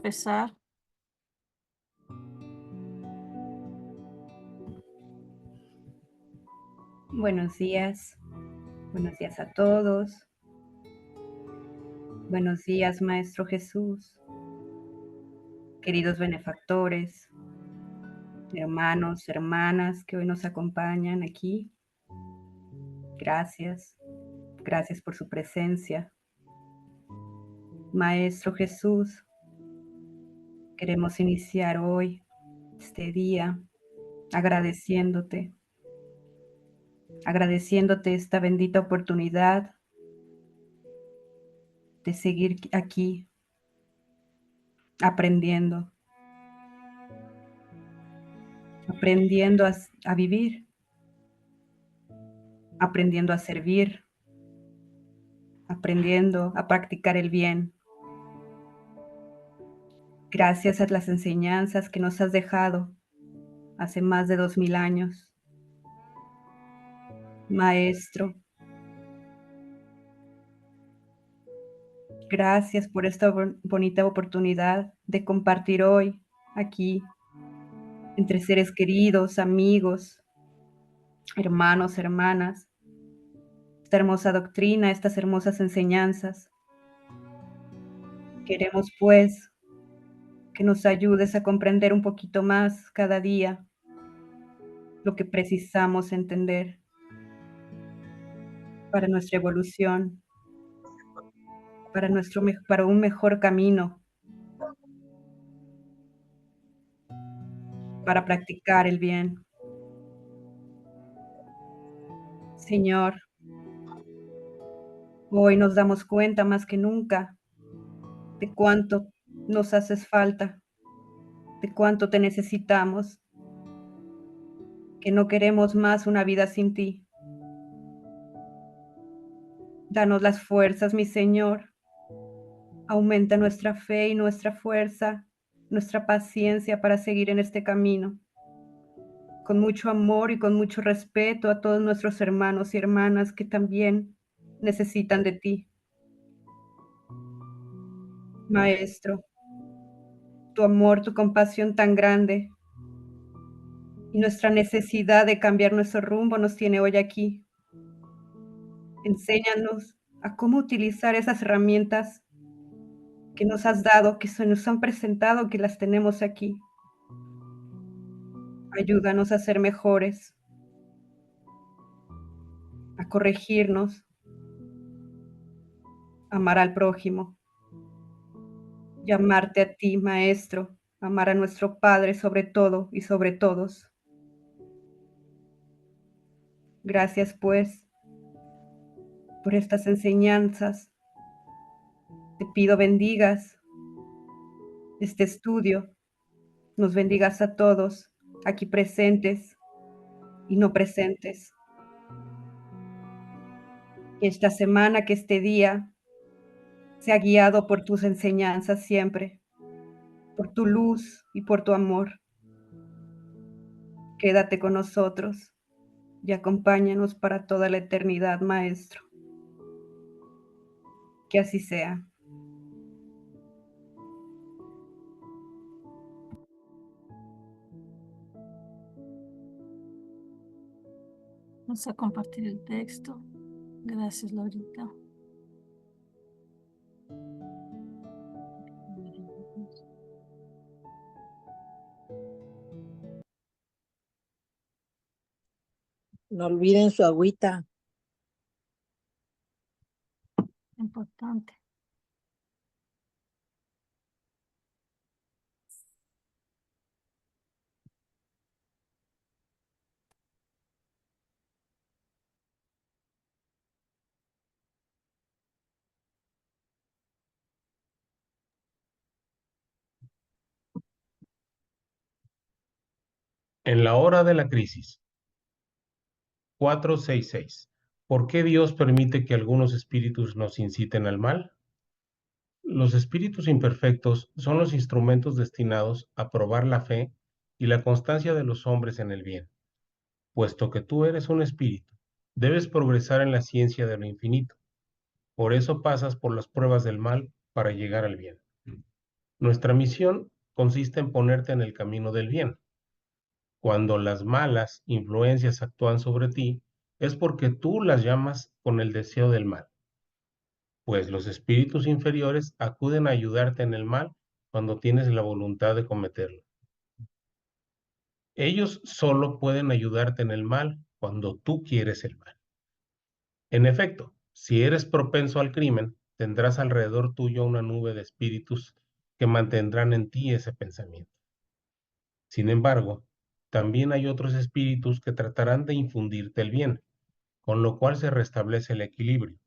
Empezar. Buenos días a todos. Buenos días, Maestro Jesús, queridos benefactores, hermanos, hermanas que hoy nos acompañan aquí. Gracias, gracias por su presencia. Maestro Jesús, queremos iniciar hoy este día agradeciéndote esta bendita oportunidad de seguir aquí aprendiendo a vivir, aprendiendo a servir, aprendiendo a practicar el bien. Gracias a las enseñanzas que nos has dejado hace más de 2000 años. Maestro, gracias por esta bonita oportunidad de compartir hoy aquí entre seres queridos, amigos, hermanos, hermanas, esta hermosa doctrina, estas hermosas enseñanzas. Queremos pues que nos ayudes a comprender un poquito más cada día lo que precisamos entender para nuestra evolución, para un mejor camino, para practicar el bien. Señor, hoy nos damos cuenta más que nunca de cuánto nos haces falta, de cuánto te necesitamos, que no queremos más una vida sin ti. Danos las fuerzas, mi Señor. Aumenta nuestra fe y nuestra fuerza, nuestra paciencia para seguir en este camino, con mucho amor y con mucho respeto a todos nuestros hermanos y hermanas que también necesitan de ti. Maestro, tu amor, tu compasión tan grande y nuestra necesidad de cambiar nuestro rumbo nos tiene hoy aquí. Enséñanos a cómo utilizar esas herramientas que nos has dado, que se nos han presentado, que las tenemos aquí. Ayúdanos a ser mejores, a corregirnos, a amar al prójimo, y amarte a ti, Maestro, amar a nuestro Padre sobre todo y sobre todos. Gracias, pues, por estas enseñanzas. Te pido bendigas este estudio, nos bendigas a todos aquí presentes y no presentes. Que esta semana, que este día sea guiado por tus enseñanzas siempre, por tu luz y por tu amor. Quédate con nosotros y acompáñanos para toda la eternidad, Maestro. Que así sea. Vamos a compartir el texto. Gracias, Laurita. No olviden su agüita. Importante. En la hora de la crisis. 466. ¿Por qué Dios permite que algunos espíritus nos inciten al mal? Los espíritus imperfectos son los instrumentos destinados a probar la fe y la constancia de los hombres en el bien. Puesto que tú eres un espíritu, debes progresar en la ciencia de lo infinito. Por eso pasas por las pruebas del mal para llegar al bien. Nuestra misión consiste en ponerte en el camino del bien. Cuando las malas influencias actúan sobre ti, es porque tú las llamas con el deseo del mal, pues los espíritus inferiores acuden a ayudarte en el mal cuando tienes la voluntad de cometerlo. Ellos solo pueden ayudarte en el mal cuando tú quieres el mal. En efecto, si eres propenso al crimen, tendrás alrededor tuyo una nube de espíritus que mantendrán en ti ese pensamiento. Sin embargo, también hay otros espíritus que tratarán de infundirte el bien, con lo cual se restablece el equilibrio,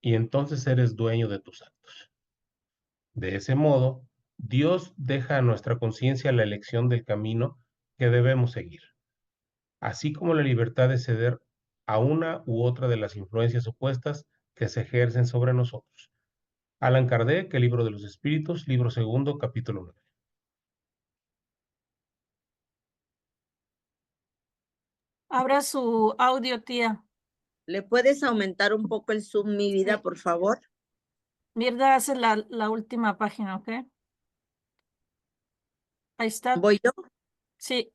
y entonces eres dueño de tus actos. De ese modo, Dios deja a nuestra conciencia la elección del camino que debemos seguir, así como la libertad de ceder a una u otra de las influencias opuestas que se ejercen sobre nosotros. Allan Kardec, El libro de los espíritus, libro segundo, capítulo 9. Abra su audio, tía. ¿Le puedes aumentar un poco el zoom, mi vida, Sí. por favor? Mirda, hace la última página, ¿ok? Ahí está. ¿Voy yo? Sí.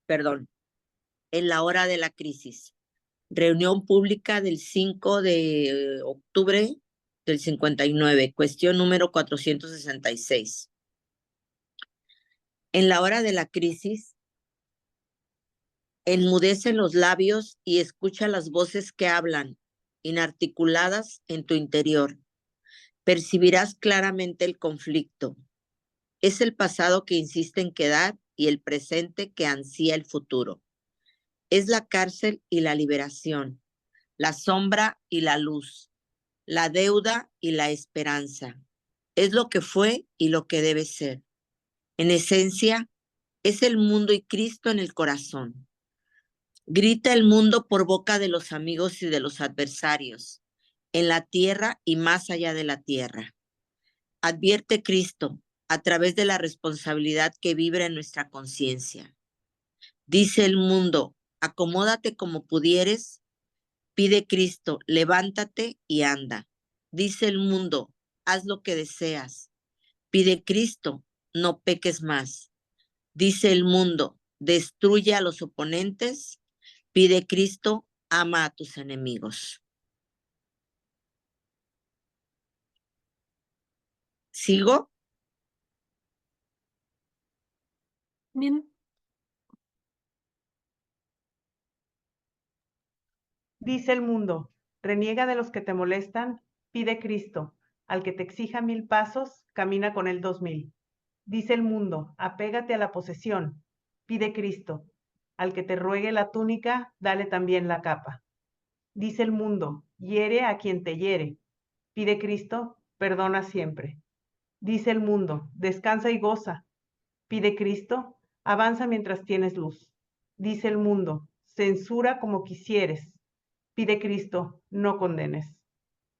Perdón. En la hora de la crisis. Reunión pública del 5 de octubre del 59. Cuestión número 466. En la hora de la crisis, enmudece los labios y escucha las voces que hablan, inarticuladas en tu interior. Percibirás claramente el conflicto. Es el pasado que insiste en quedar y el presente que ansía el futuro. Es la cárcel y la liberación, la sombra y la luz, la deuda y la esperanza. Es lo que fue y lo que debe ser. En esencia, es el mundo y Cristo en el corazón. Grita el mundo por boca de los amigos y de los adversarios, en la tierra y más allá de la tierra. Advierte Cristo a través de la responsabilidad que vibra en nuestra conciencia. Dice el mundo, acomódate como pudieres. Pide Cristo, levántate y anda. Dice el mundo, haz lo que deseas. Pide Cristo, no peques más. Dice el mundo, destruye a los oponentes. Pide Cristo, ama a tus enemigos. ¿Sigo? Bien. Dice el mundo, reniega de los que te molestan, pide Cristo. Al que te exija 1000 pasos, camina con él 2000. Dice el mundo, apégate a la posesión, pide Cristo. Al que te ruegue la túnica, dale también la capa. Dice el mundo, hiere a quien te hiere, pide Cristo, perdona siempre. Dice el mundo, descansa y goza, pide Cristo, avanza mientras tienes luz. Dice el mundo, censura como quisieres, pide Cristo, no condenes.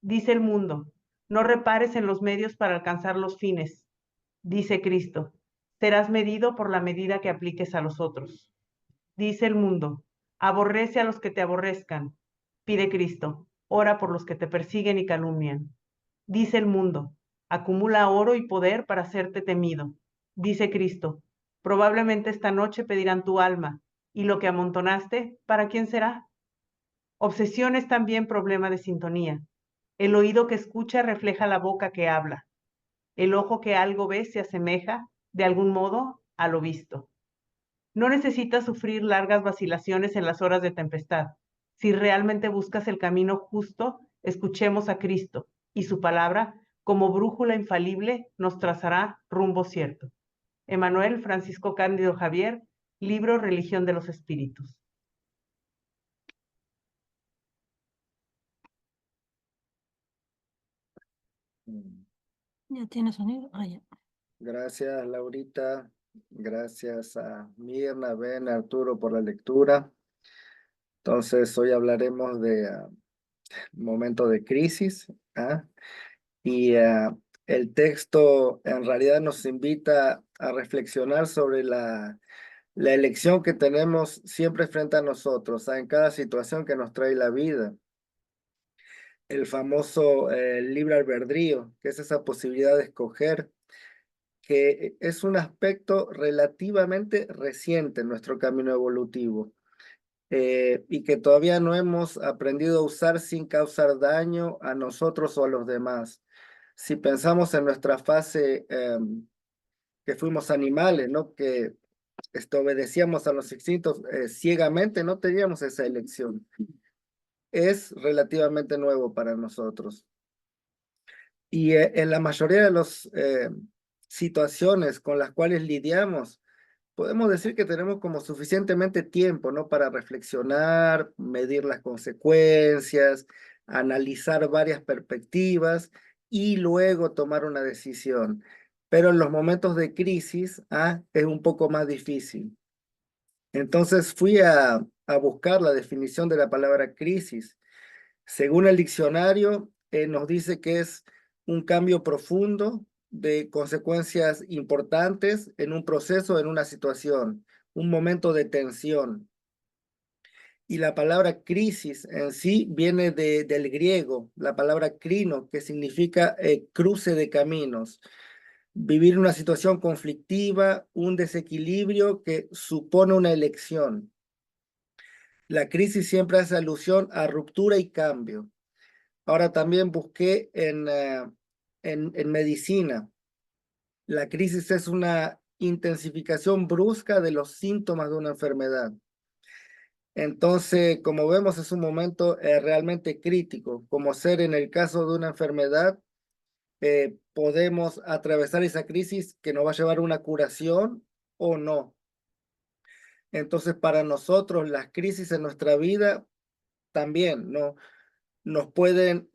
Dice el mundo, no repares en los medios para alcanzar los fines. Dice Cristo, serás medido por la medida que apliques a los otros. Dice el mundo, aborrece a los que te aborrezcan. Pide Cristo, ora por los que te persiguen y calumnian. Dice el mundo, acumula oro y poder para hacerte temido. Dice Cristo, probablemente esta noche pedirán tu alma, y lo que amontonaste, ¿para quién será? Obsesión es también problema de sintonía. El oído que escucha refleja la boca que habla. El ojo que algo ve se asemeja, de algún modo, a lo visto. No necesitas sufrir largas vacilaciones en las horas de tempestad. Si realmente buscas el camino justo, escuchemos a Cristo, y su palabra, como brújula infalible, nos trazará rumbo cierto. Emanuel Francisco Cándido Javier, libro Religión de los Espíritus. Ya tiene sonido. Ah, ya. Gracias, Laurita. Gracias a Mirna, Ben, Arturo por la lectura. Entonces, hoy hablaremos de momento de crisis. Y el texto en realidad nos invita a reflexionar sobre la elección que tenemos siempre frente a nosotros, en cada situación que nos trae la vida. el famoso libre albedrío, que es esa posibilidad de escoger, que es un aspecto relativamente reciente en nuestro camino evolutivo, y que todavía no hemos aprendido a usar sin causar daño a nosotros o a los demás. Si pensamos en nuestra fase que fuimos animales, ¿no? Que obedecíamos a los instintos ciegamente, no teníamos esa elección. Es relativamente nuevo para nosotros. Y en la mayoría de las situaciones con las cuales lidiamos, podemos decir que tenemos como suficientemente tiempo, ¿no? Para reflexionar, medir las consecuencias, analizar varias perspectivas y luego tomar una decisión. Pero en los momentos de crisis, es un poco más difícil. Entonces fui a buscar la definición de la palabra crisis. Según el diccionario, nos dice que es un cambio profundo de consecuencias importantes en un proceso, en una situación, un momento de tensión. Y la palabra crisis en sí viene del griego, la palabra crino, que significa cruce de caminos. Vivir una situación conflictiva, un desequilibrio que supone una elección. La crisis siempre hace alusión a ruptura y cambio. Ahora también busqué en medicina. La crisis es una intensificación brusca de los síntomas de una enfermedad. Entonces, como vemos, es un momento realmente crítico. Como ser en el caso de una enfermedad, podemos atravesar esa crisis que nos va a llevar a una curación o no. Entonces, para nosotros, las crisis en nuestra vida también, ¿no? Nos pueden,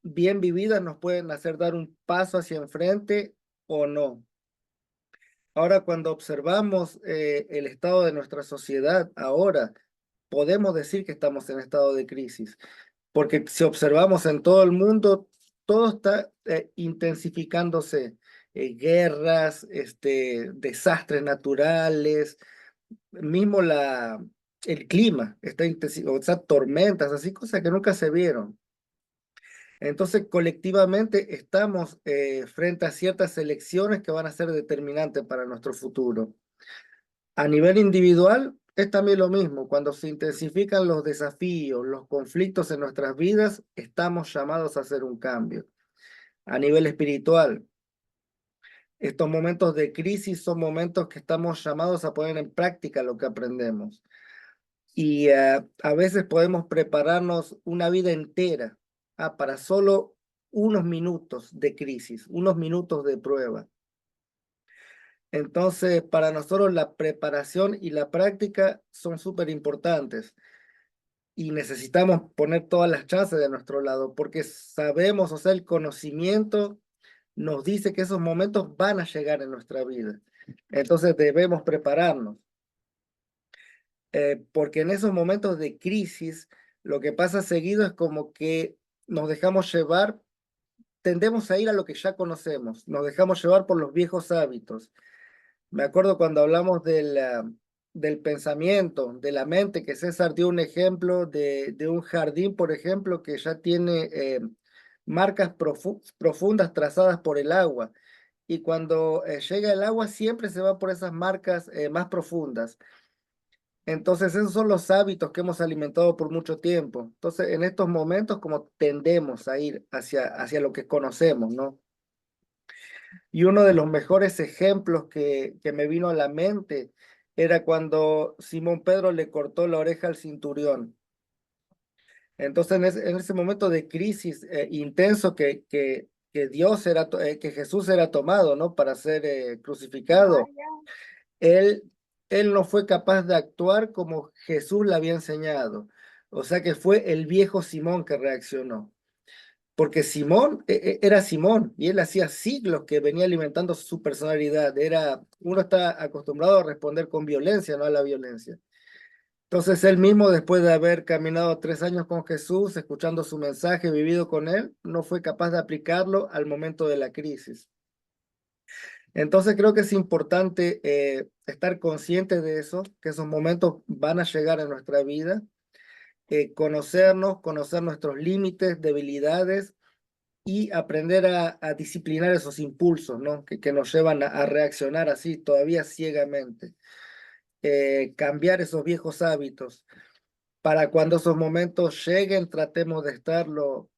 bien vividas, nos pueden hacer dar un paso hacia enfrente o no. Ahora, cuando observamos el estado de nuestra sociedad ahora, podemos decir que estamos en estado de crisis, porque si observamos en todo el mundo, todo está intensificándose, guerras, desastres naturales, mismo el clima está intensificando, o sea, tormentas, así cosas que nunca se vieron. Entonces, colectivamente estamos frente a ciertas elecciones que van a ser determinantes para nuestro futuro. A nivel individual, es también lo mismo. Cuando se intensifican los desafíos, los conflictos en nuestras vidas, estamos llamados a hacer un cambio. A nivel espiritual, estos momentos de crisis son momentos que estamos llamados a poner en práctica lo que aprendemos. Y a veces podemos prepararnos una vida entera para solo unos minutos de crisis, unos minutos de prueba. Entonces, para nosotros la preparación y la práctica son súper importantes y necesitamos poner todas las chances de nuestro lado porque sabemos, o sea, el conocimiento nos dice que esos momentos van a llegar en nuestra vida. Entonces debemos prepararnos. Porque en esos momentos de crisis, lo que pasa seguido es como que nos dejamos llevar, tendemos a ir a lo que ya conocemos, nos dejamos llevar por los viejos hábitos. Me acuerdo cuando hablamos del pensamiento, de la mente, que César dio un ejemplo de un jardín, por ejemplo, que ya tiene marcas profundas trazadas por el agua. Y cuando llega el agua, siempre se va por esas marcas más profundas. Entonces, esos son los hábitos que hemos alimentado por mucho tiempo. Entonces, en estos momentos, como tendemos a ir hacia lo que conocemos, ¿no? Y uno de los mejores ejemplos que me vino a la mente era cuando Simón Pedro le cortó la oreja al centurión. Entonces, en ese momento de crisis intenso que Jesús era tomado, ¿no? Para ser crucificado, él, él no fue capaz de actuar como Jesús le había enseñado. O sea que fue el viejo Simón que reaccionó. Porque Simón era Simón y él hacía siglos que venía alimentando su personalidad. Uno está acostumbrado a responder con violencia, no a la violencia. Entonces él mismo, después de haber caminado 3 años con Jesús, escuchando su mensaje, vivido con él, no fue capaz de aplicarlo al momento de la crisis. Entonces creo que es importante estar conscientes de eso, que esos momentos van a llegar en nuestra vida conocernos, conocer nuestros límites, debilidades y aprender a disciplinar esos impulsos, ¿no? Que nos llevan a reaccionar así todavía ciegamente. Cambiar esos viejos hábitos. Para cuando esos momentos lleguen, tratemos de estar lo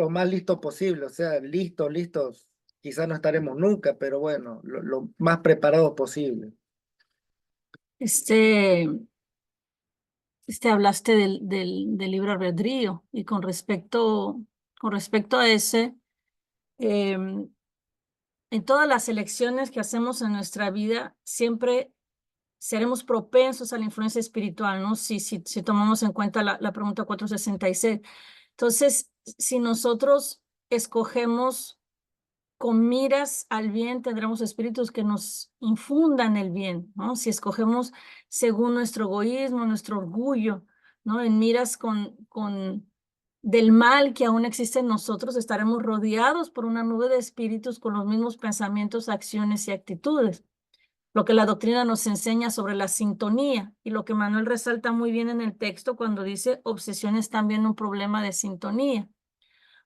más listos posible, o sea, listos, quizás no estaremos nunca, pero bueno, lo más preparados posible. Hablaste del libre albedrío y con respecto a ese, em, en todas las elecciones que hacemos en nuestra vida, siempre seremos propensos a la influencia espiritual, ¿no? Si tomamos en cuenta la pregunta 466. Entonces, si nosotros escogemos con miras al bien, tendremos espíritus que nos infundan el bien, ¿no? Si escogemos según nuestro egoísmo, nuestro orgullo, ¿no? En miras del mal que aún existe en nosotros, estaremos rodeados por una nube de espíritus con los mismos pensamientos, acciones y actitudes. Lo que la doctrina nos enseña sobre la sintonía y lo que Manuel resalta muy bien en el texto cuando dice obsesión es también un problema de sintonía.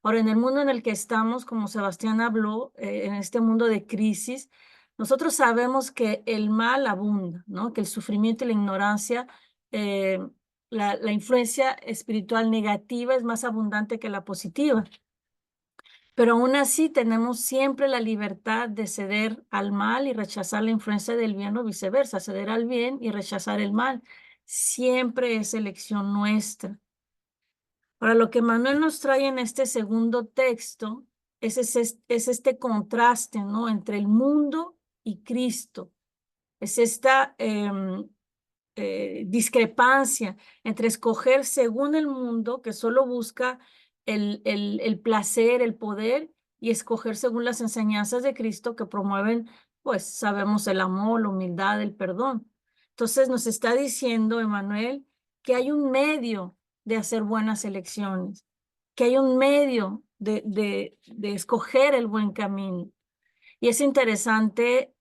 Ahora, en el mundo en el que estamos, como Sebastián habló, en este mundo de crisis, nosotros sabemos que el mal abunda, ¿no? Que el sufrimiento y la ignorancia, la influencia espiritual negativa es más abundante que la positiva. Pero aún así tenemos siempre la libertad de ceder al mal y rechazar la influencia del bien o viceversa, ceder al bien y rechazar el mal. Siempre es elección nuestra. Ahora, lo que Manuel nos trae en este segundo texto es este contraste, ¿no? Entre el mundo y Cristo. Es esta discrepancia entre escoger según el mundo, que solo busca el placer, el poder, y escoger según las enseñanzas de Cristo que promueven, pues sabemos, el amor, la humildad, el perdón. Entonces nos está diciendo Emmanuel que hay un medio de hacer buenas elecciones, que hay un medio de escoger el buen camino. Y es interesante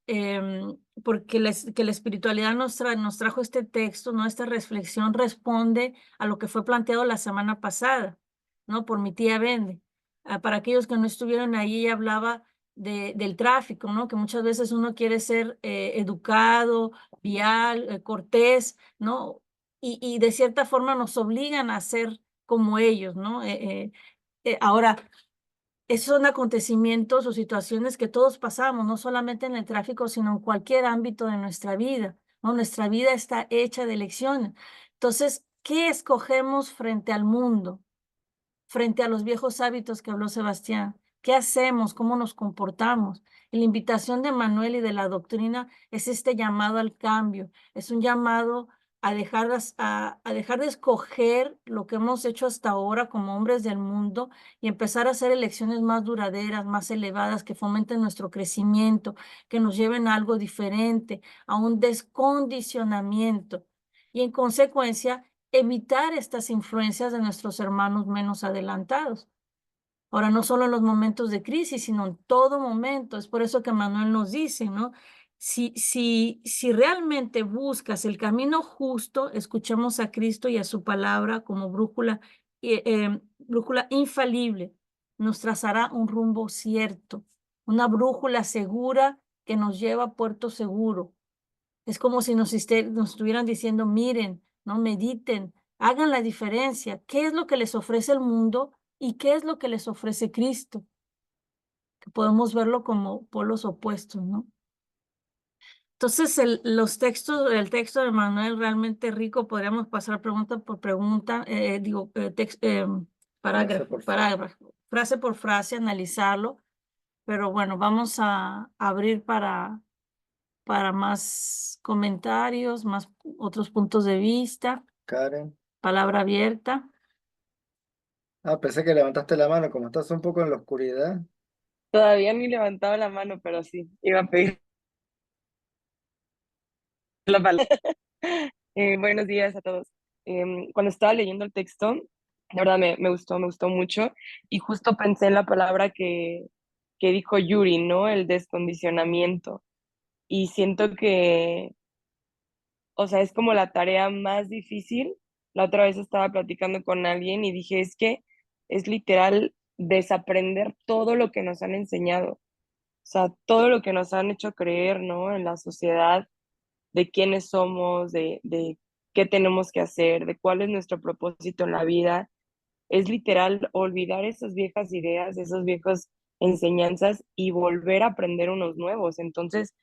porque que la espiritualidad nos trajo este texto, ¿no? Esta reflexión responde a lo que fue planteado la semana pasada, ¿no? Por mi tía Bende. Para aquellos que no estuvieron ahí, ella hablaba del tráfico, ¿no? Que muchas veces uno quiere ser educado, vial, cortés, ¿no? Y de cierta forma nos obligan a ser como ellos, ¿no? Ahora, esos son acontecimientos o situaciones que todos pasamos, no solamente en el tráfico, sino en cualquier ámbito de nuestra vida, ¿no? Nuestra vida está hecha de elecciones. Entonces, ¿qué escogemos frente al mundo? Frente a los viejos hábitos que habló Sebastián. ¿Qué hacemos? ¿Cómo nos comportamos? Y la invitación de Manuel y de la doctrina es este llamado al cambio, es un llamado a dejar de escoger lo que hemos hecho hasta ahora como hombres del mundo y empezar a hacer elecciones más duraderas, más elevadas, que fomenten nuestro crecimiento, que nos lleven a algo diferente, a un descondicionamiento. Y en consecuencia, evitar estas influencias de nuestros hermanos menos adelantados. Ahora, no solo en los momentos de crisis, sino en todo momento. Es por eso que Manuel nos dice, ¿no? Si realmente buscas el camino justo, escuchemos a Cristo y a su palabra como brújula infalible. Nos trazará un rumbo cierto, una brújula segura que nos lleva a puerto seguro. Es como si nos estuvieran diciendo, miren, no mediten, hagan la diferencia. ¿Qué es lo que les ofrece el mundo y qué es lo que les ofrece Cristo? Que podemos verlo como polos opuestos, ¿no? Entonces, el texto de Manuel realmente rico, podríamos pasar pregunta por pregunta, parágrafo, frase por frase, analizarlo, pero bueno, vamos a abrir para más comentarios, más otros puntos de vista. Karen. Palabra abierta. Pensé que levantaste la mano, como estás un poco en la oscuridad. Todavía ni levantaba la mano, pero sí, iba a pedir la palabra. Buenos días a todos. Cuando estaba leyendo el texto, la verdad me gustó mucho y justo pensé en la palabra que dijo Yuri, ¿no? El descondicionamiento. Y siento que, o sea, es como la tarea más difícil La otra vez estaba platicando con alguien y dije, es que es literal desaprender todo lo que nos han enseñado, o sea, todo lo que nos han hecho creer, ¿no? En la sociedad, de quiénes somos, de qué tenemos que hacer, de cuál es nuestro propósito en la vida. Es literal olvidar esas viejas ideas, esas viejas enseñanzas y volver a aprender unos nuevos. Entonces,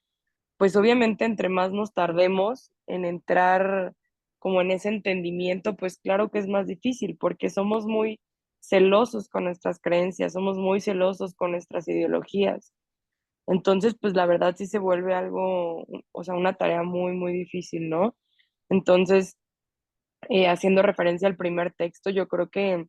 pues obviamente entre más nos tardemos en entrar como en ese entendimiento, pues claro que es más difícil porque somos muy celosos con nuestras creencias, somos muy celosos con nuestras ideologías. Entonces, pues la verdad sí se vuelve algo, o sea, una tarea muy, muy difícil, ¿no? Entonces, haciendo referencia al primer texto, yo creo que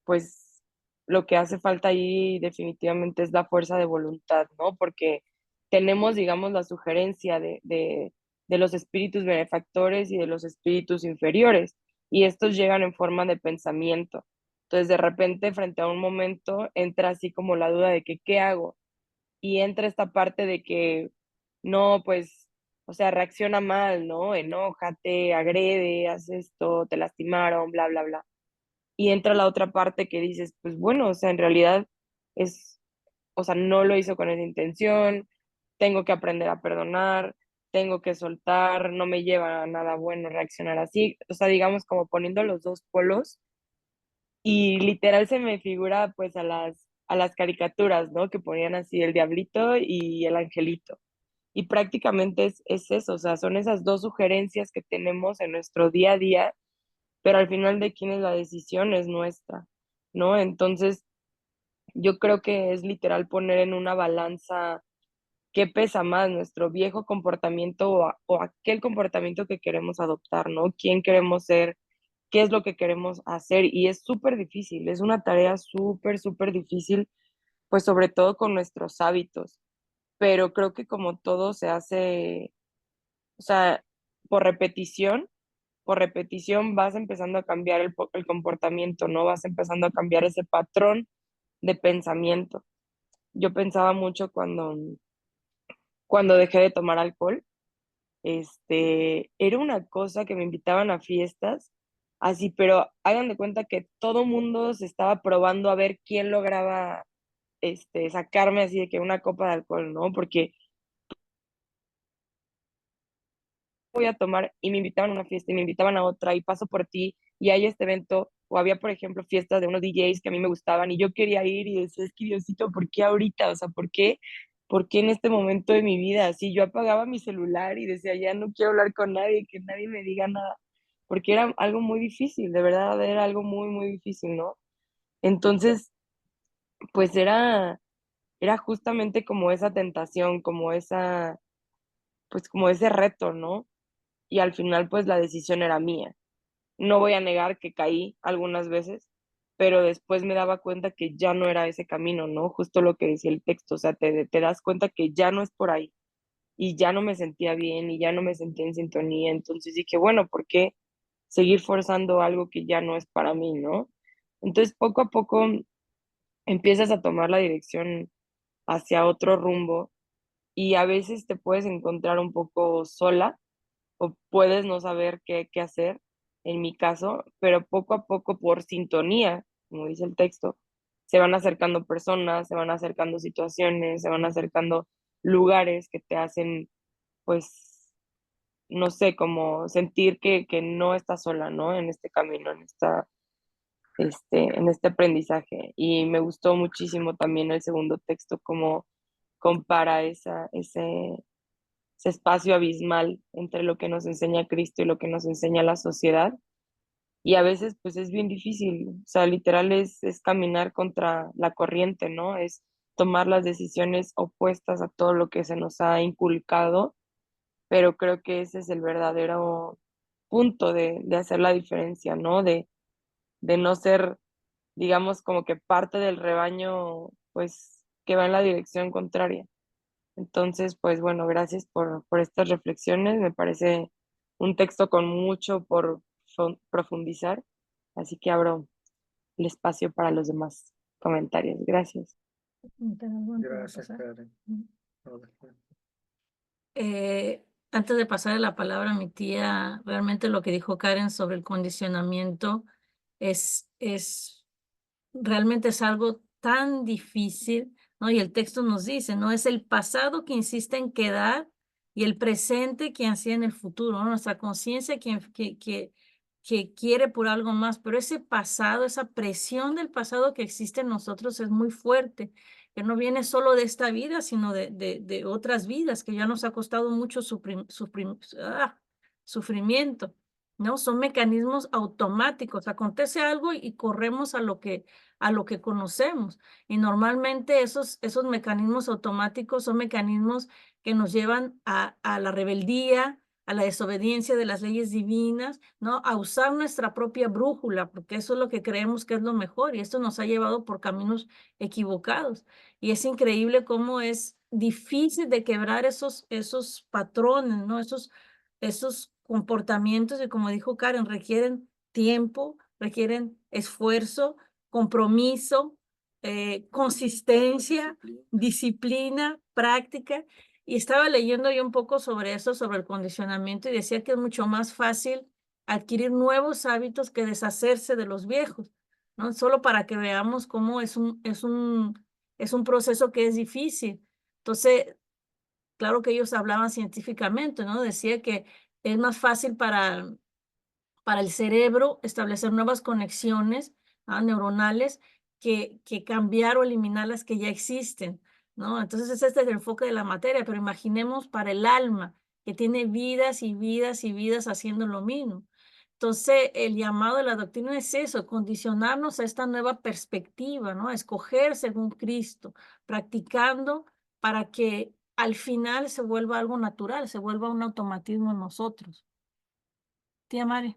pues lo que hace falta ahí definitivamente es la fuerza de voluntad, ¿no? Porque tenemos, digamos, la sugerencia de los espíritus benefactores y de los espíritus inferiores, y estos llegan en forma de pensamiento. Entonces, de repente, frente a un momento, entra así como la duda de que, ¿qué hago? Y entra esta parte de que, no, pues, o sea, reacciona mal, ¿no? Enójate, agrede, haz esto, te lastimaron, bla, bla, bla. Y entra la otra parte que dices, pues bueno, o sea, en realidad es, o sea, no lo hizo con esa intención, tengo que aprender a perdonar, tengo que soltar, no me lleva a nada bueno reaccionar así, o sea, digamos como poniendo los dos polos y literal se me figura pues a las caricaturas, ¿no? Que ponían así el diablito y el angelito. Y prácticamente es eso, o sea, son esas dos sugerencias que tenemos en nuestro día a día, pero al final de quién es la decisión es nuestra, ¿no? Entonces, yo creo que es literal poner en una balanza qué pesa más, nuestro viejo comportamiento o aquel comportamiento que queremos adoptar, ¿no? ¿Quién queremos ser? ¿Qué es lo que queremos hacer? Y es súper difícil, es una tarea súper, súper difícil, pues sobre todo con nuestros hábitos, pero creo que como todo se hace, o sea, por repetición, por repetición vas empezando a cambiar el comportamiento, ¿no? Vas empezando a cambiar ese patrón de pensamiento. Yo pensaba mucho cuando dejé de tomar alcohol, era una cosa que me invitaban a fiestas, así, pero hagan de cuenta que todo mundo se estaba probando a ver quién lograba, sacarme así de que una copa de alcohol, ¿no? Porque voy a tomar y me invitaban a una fiesta y me invitaban a otra y paso por ti y hay este evento o había, por ejemplo, fiestas de unos DJs que a mí me gustaban y yo quería ir y decía, es que Diosito, ¿por qué ahorita? O sea, ¿por qué? ¿Por qué en este momento de mi vida? Así yo apagaba mi celular y decía, ya no quiero hablar con nadie, que nadie me diga nada, porque era algo muy difícil, de verdad era algo muy, muy difícil, ¿no? Entonces, pues era justamente como esa tentación, como esa, pues como ese reto, ¿no? Y al final pues la decisión era mía. No voy a negar que caí algunas veces, pero después me daba cuenta que ya no era ese camino, ¿no? Justo lo que decía el texto, o sea, te das cuenta que ya no es por ahí y ya no me sentía bien y ya no me sentía en sintonía, entonces dije, bueno, ¿por qué seguir forzando algo que ya no es para mí, ¿no? Entonces poco a poco empiezas a tomar la dirección hacia otro rumbo y a veces te puedes encontrar un poco sola o puedes no saber qué hacer, en mi caso, pero poco a poco por sintonía, como dice el texto, se van acercando personas, se van acercando situaciones, se van acercando lugares que te hacen, pues, no sé, como sentir que no estás sola, ¿no? En este camino, en este aprendizaje. Y me gustó muchísimo también el segundo texto, como compara ese espacio abismal entre lo que nos enseña Cristo y lo que nos enseña la sociedad. Y a veces pues es bien difícil, o sea, literal es caminar contra la corriente, ¿no? Es tomar las decisiones opuestas a todo lo que se nos ha inculcado, pero creo que ese es el verdadero punto de hacer la diferencia, ¿no? De no ser, digamos, como que parte del rebaño, pues, que va en la dirección contraria. Entonces, pues bueno, gracias por estas reflexiones. Me parece un texto con mucho por profundizar, así que abro el espacio para los demás comentarios. Gracias. Gracias, Karen. Eh, antes de pasarle la palabra a mi tía, realmente lo que dijo Karen sobre el condicionamiento realmente es algo tan difícil, ¿no? Y el texto nos dice, ¿no? Es el pasado que insiste en quedar y el presente que ansía en el futuro, ¿no? Nuestra conciencia que quiere por algo más, pero ese pasado, esa presión del pasado que existe en nosotros es muy fuerte, que no viene solo de esta vida, sino de otras vidas, que ya nos ha costado mucho sufrimiento. ¿No? Son mecanismos automáticos. Acontece algo y corremos a lo que conocemos. Y normalmente esos mecanismos automáticos son mecanismos que nos llevan a la rebeldía, a la desobediencia de las leyes divinas, ¿no? A usar nuestra propia brújula, porque eso es lo que creemos que es lo mejor, y esto nos ha llevado por caminos equivocados. Y es increíble cómo es difícil de quebrar esos patrones, ¿no? Esos comportamientos, y como dijo Karen, requieren tiempo, requieren esfuerzo, compromiso, consistencia, disciplina, práctica. Y estaba leyendo yo un poco sobre eso, sobre el condicionamiento, y decía que es mucho más fácil adquirir nuevos hábitos que deshacerse de los viejos, ¿no? Solo para que veamos cómo es un proceso que es difícil. Entonces, claro que ellos hablaban científicamente, ¿no? Decía que es más fácil para el cerebro establecer nuevas conexiones neuronales que cambiar o eliminar las que ya existen, ¿no? Entonces ese es el enfoque de la materia, pero imaginemos para el alma, que tiene vidas y vidas y vidas haciendo lo mismo. Entonces, el llamado de la doctrina es eso, condicionarnos a esta nueva perspectiva, ¿no? A escoger según Cristo, practicando para que al final se vuelva algo natural, se vuelva un automatismo en nosotros. Tía Mari.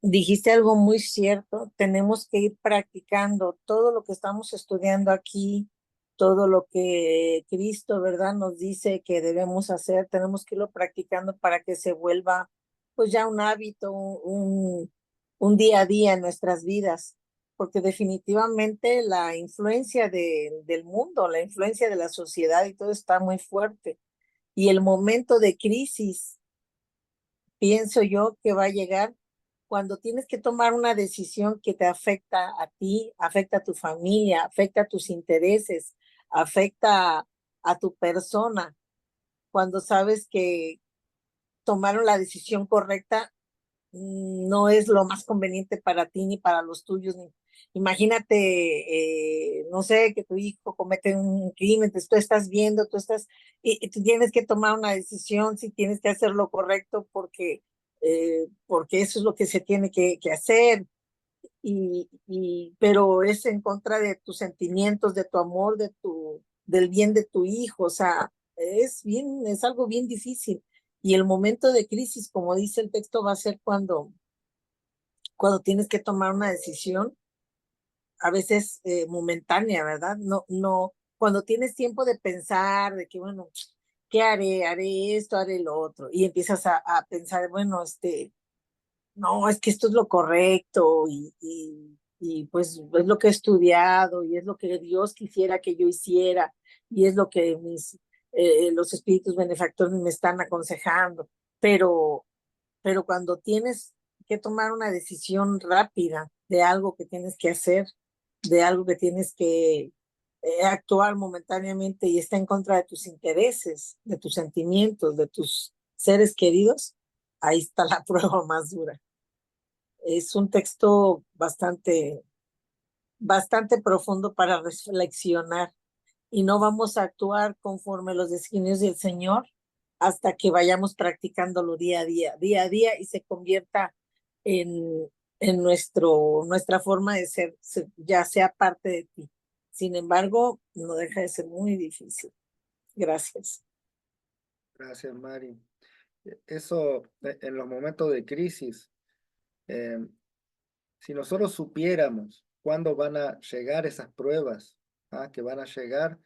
Dijiste algo muy cierto, tenemos que ir practicando todo lo que estamos estudiando aquí, todo lo que Cristo, ¿verdad?, nos dice que debemos hacer, tenemos que irlo practicando para que se vuelva pues ya un hábito, un día a día en nuestras vidas, porque definitivamente la influencia del mundo, la influencia de la sociedad y todo está muy fuerte. Y el momento de crisis, pienso yo que va a llegar cuando tienes que tomar una decisión que te afecta a ti, afecta a tu familia, afecta a tus intereses, afecta a tu persona, cuando sabes que tomaron la decisión correcta no es lo más conveniente para ti ni para los tuyos. Imagínate, no sé, que tu hijo comete un crimen, tú estás viendo, y tú tienes que tomar una decisión si tienes que hacer lo correcto porque eso es lo que se tiene que hacer. Pero es en contra de tus sentimientos, de tu amor, del bien de tu hijo, o sea, es algo bien difícil. Y el momento de crisis, como dice el texto, va a ser cuando tienes que tomar una decisión, a veces momentánea, ¿verdad? No, cuando tienes tiempo de pensar, de que, bueno, ¿qué haré? Haré esto, haré lo otro. Y empiezas a pensar, bueno, no, es que esto es lo correcto y pues es lo que he estudiado y es lo que Dios quisiera que yo hiciera y es lo que los espíritus benefactores me están aconsejando. Pero cuando tienes que tomar una decisión rápida de algo que tienes que hacer, de algo que tienes que actuar momentáneamente y está en contra de tus intereses, de tus sentimientos, de tus seres queridos, ahí está la prueba más dura. Es un texto bastante profundo para reflexionar y no vamos a actuar conforme los designios del Señor hasta que vayamos practicándolo día a día y se convierta en nuestra forma de ser, ya sea parte de ti. Sin embargo, no deja de ser muy difícil. Gracias. Gracias, Mari. Eso, en los momentos de crisis, si nosotros supiéramos cuándo van a llegar esas pruebas, que van a llegar,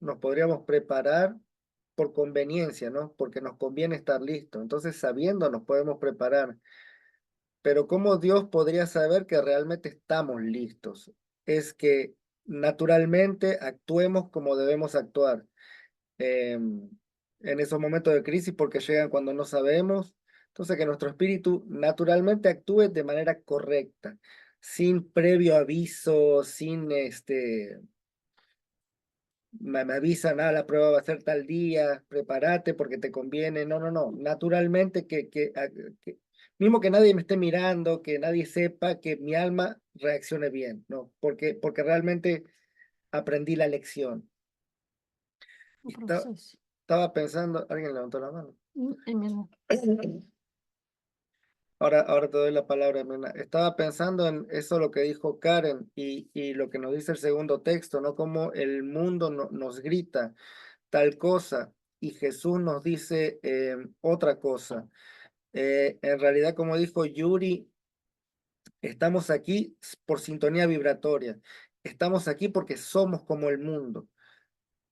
nos podríamos preparar por conveniencia, ¿no? Porque nos conviene estar listos. Entonces, sabiendo, nos podemos preparar. Pero ¿cómo Dios podría saber que realmente estamos listos? Es que naturalmente actuemos como debemos actuar. en esos momentos de crisis porque llegan cuando no sabemos. Entonces, que nuestro espíritu naturalmente actúe de manera correcta, sin previo aviso, sin me avisan, la prueba va a ser tal día, prepárate porque te conviene. No, no, no. Naturalmente mismo que nadie me esté mirando, que nadie sepa, que mi alma reaccione bien, ¿no? Porque realmente aprendí la lección. Un Y proceso. estaba pensando, alguien levantó la mano. Ahí mismo. Ahora te doy la palabra, Mena. Estaba pensando en eso lo que dijo Karen y lo que nos dice el segundo texto, ¿no? Como el mundo nos grita tal cosa y Jesús nos dice otra cosa. En realidad, como dijo Yuri, estamos aquí por sintonía vibratoria. Estamos aquí porque somos como el mundo,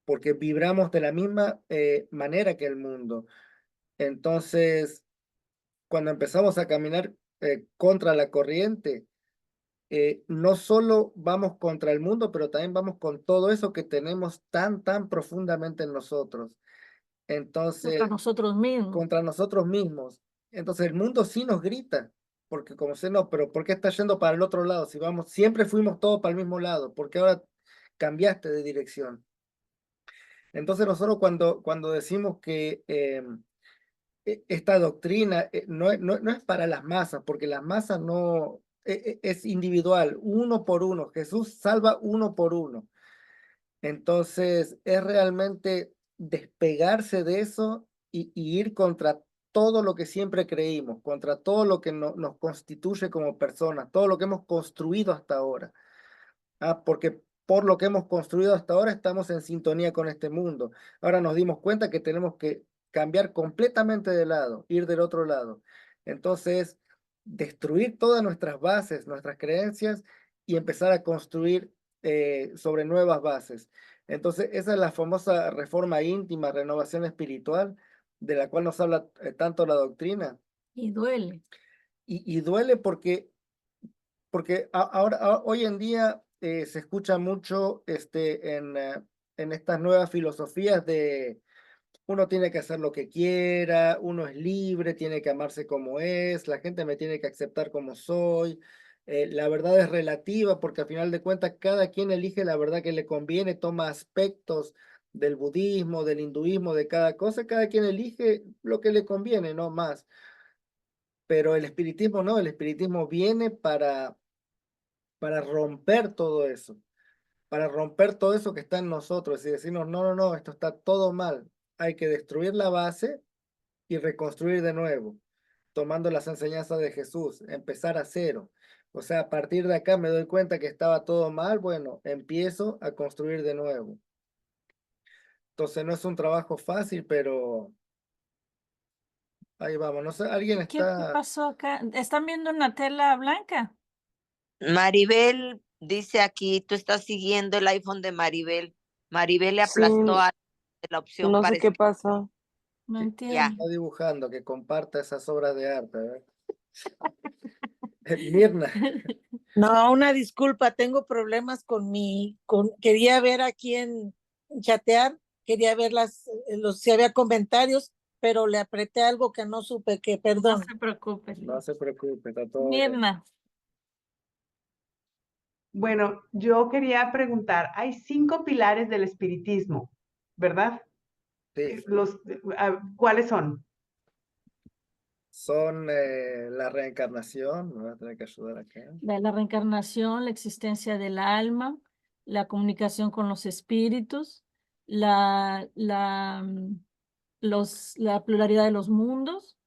porque vibramos de la misma manera que el mundo. Entonces, cuando empezamos a caminar contra la corriente, no solo vamos contra el mundo, pero también vamos con todo eso que tenemos tan profundamente en nosotros. Entonces, Contra nosotros mismos. contra nosotros mismos. Entonces, el mundo sí nos grita, porque como se no, pero ¿por qué estás yendo para el otro lado? Si vamos, siempre fuimos todos para el mismo lado, porque ahora cambiaste de dirección. Entonces, nosotros cuando decimos que esta doctrina no es para las masas, porque las masas no es individual, uno por uno. Jesús salva uno por uno. Entonces es realmente despegarse de eso y ir contra todo lo que siempre creímos, contra todo lo que nos constituye como personas, todo lo que hemos construido hasta ahora. Porque por lo que hemos construido hasta ahora estamos en sintonía con este mundo. Ahora nos dimos cuenta que tenemos que cambiar completamente de lado, ir del otro lado. Entonces, destruir todas nuestras bases, nuestras creencias y empezar a construir sobre nuevas bases. Entonces, esa es la famosa reforma íntima, renovación espiritual, de la cual nos habla tanto la doctrina. Y duele. Y duele porque ahora, hoy en día se escucha mucho en estas nuevas filosofías de uno tiene que hacer lo que quiera, uno es libre, tiene que amarse como es, la gente me tiene que aceptar como soy. La verdad es relativa porque al final de cuentas cada quien elige la verdad que le conviene, toma aspectos del budismo, del hinduismo, de cada cosa, cada quien elige lo que le conviene, no más. Pero el espiritismo no, el espiritismo viene para romper todo eso, para romper todo eso que está en nosotros y decirnos, no, no, no, esto está todo mal. Hay que destruir la base y reconstruir de nuevo, tomando las enseñanzas de Jesús, empezar a cero. O sea, a partir de acá me doy cuenta que estaba todo mal, bueno, empiezo a construir de nuevo. Entonces no es un trabajo fácil, pero ahí vamos. No sé, alguien ¿Qué está... pasó acá? ¿Están viendo una tela blanca? Maribel dice aquí, tú estás siguiendo el iPhone de Maribel. Maribel le Sí, aplastó a la opción no sé qué parecida. pasó. No que entiendo. está dibujando, que comparta esas obras de arte. Mirna. No, una disculpa, tengo problemas quería ver a quién chatear, quería ver si había comentarios, pero le apreté algo que no supe, que No perdón. se preocupen. No se preocupe, está todo bien. Mirna, Bueno, yo quería preguntar, hay 5 pilares del espiritismo, ¿verdad? Sí, ¿Cuáles son? son la reencarnación, me voy a tener que ayudar acá. la reencarnación, la existencia del alma, la comunicación con los espíritus, la pluralidad de los mundos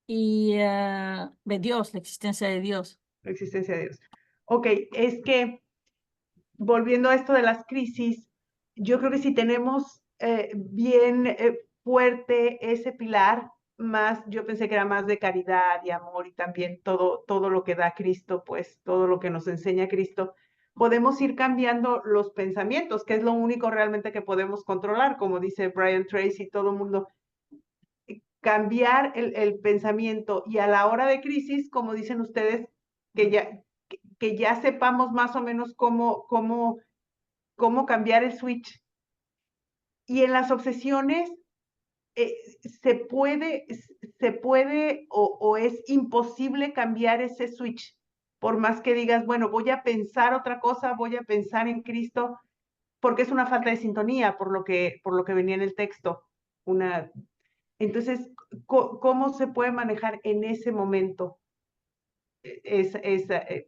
y de Dios, la existencia de Dios. La existencia de Dios. Ok, es que volviendo a esto de las crisis, yo creo que si tenemos bien fuerte ese pilar, más, yo pensé que era más de caridad y amor y también todo lo que da Cristo, pues todo lo que nos enseña Cristo, podemos ir cambiando los pensamientos, que es lo único realmente que podemos controlar, como dice Brian Tracy, todo el mundo, cambiar el pensamiento y a la hora de crisis, como dicen ustedes, que ya sepamos más o menos cómo cambiar el switch Y en las obsesiones se puede o es imposible cambiar ese switch. Por más que digas, bueno, voy a pensar otra cosa, voy a pensar en Cristo, porque es una falta de sintonía, por lo que venía en el texto. Entonces, ¿cómo se puede manejar en ese momento?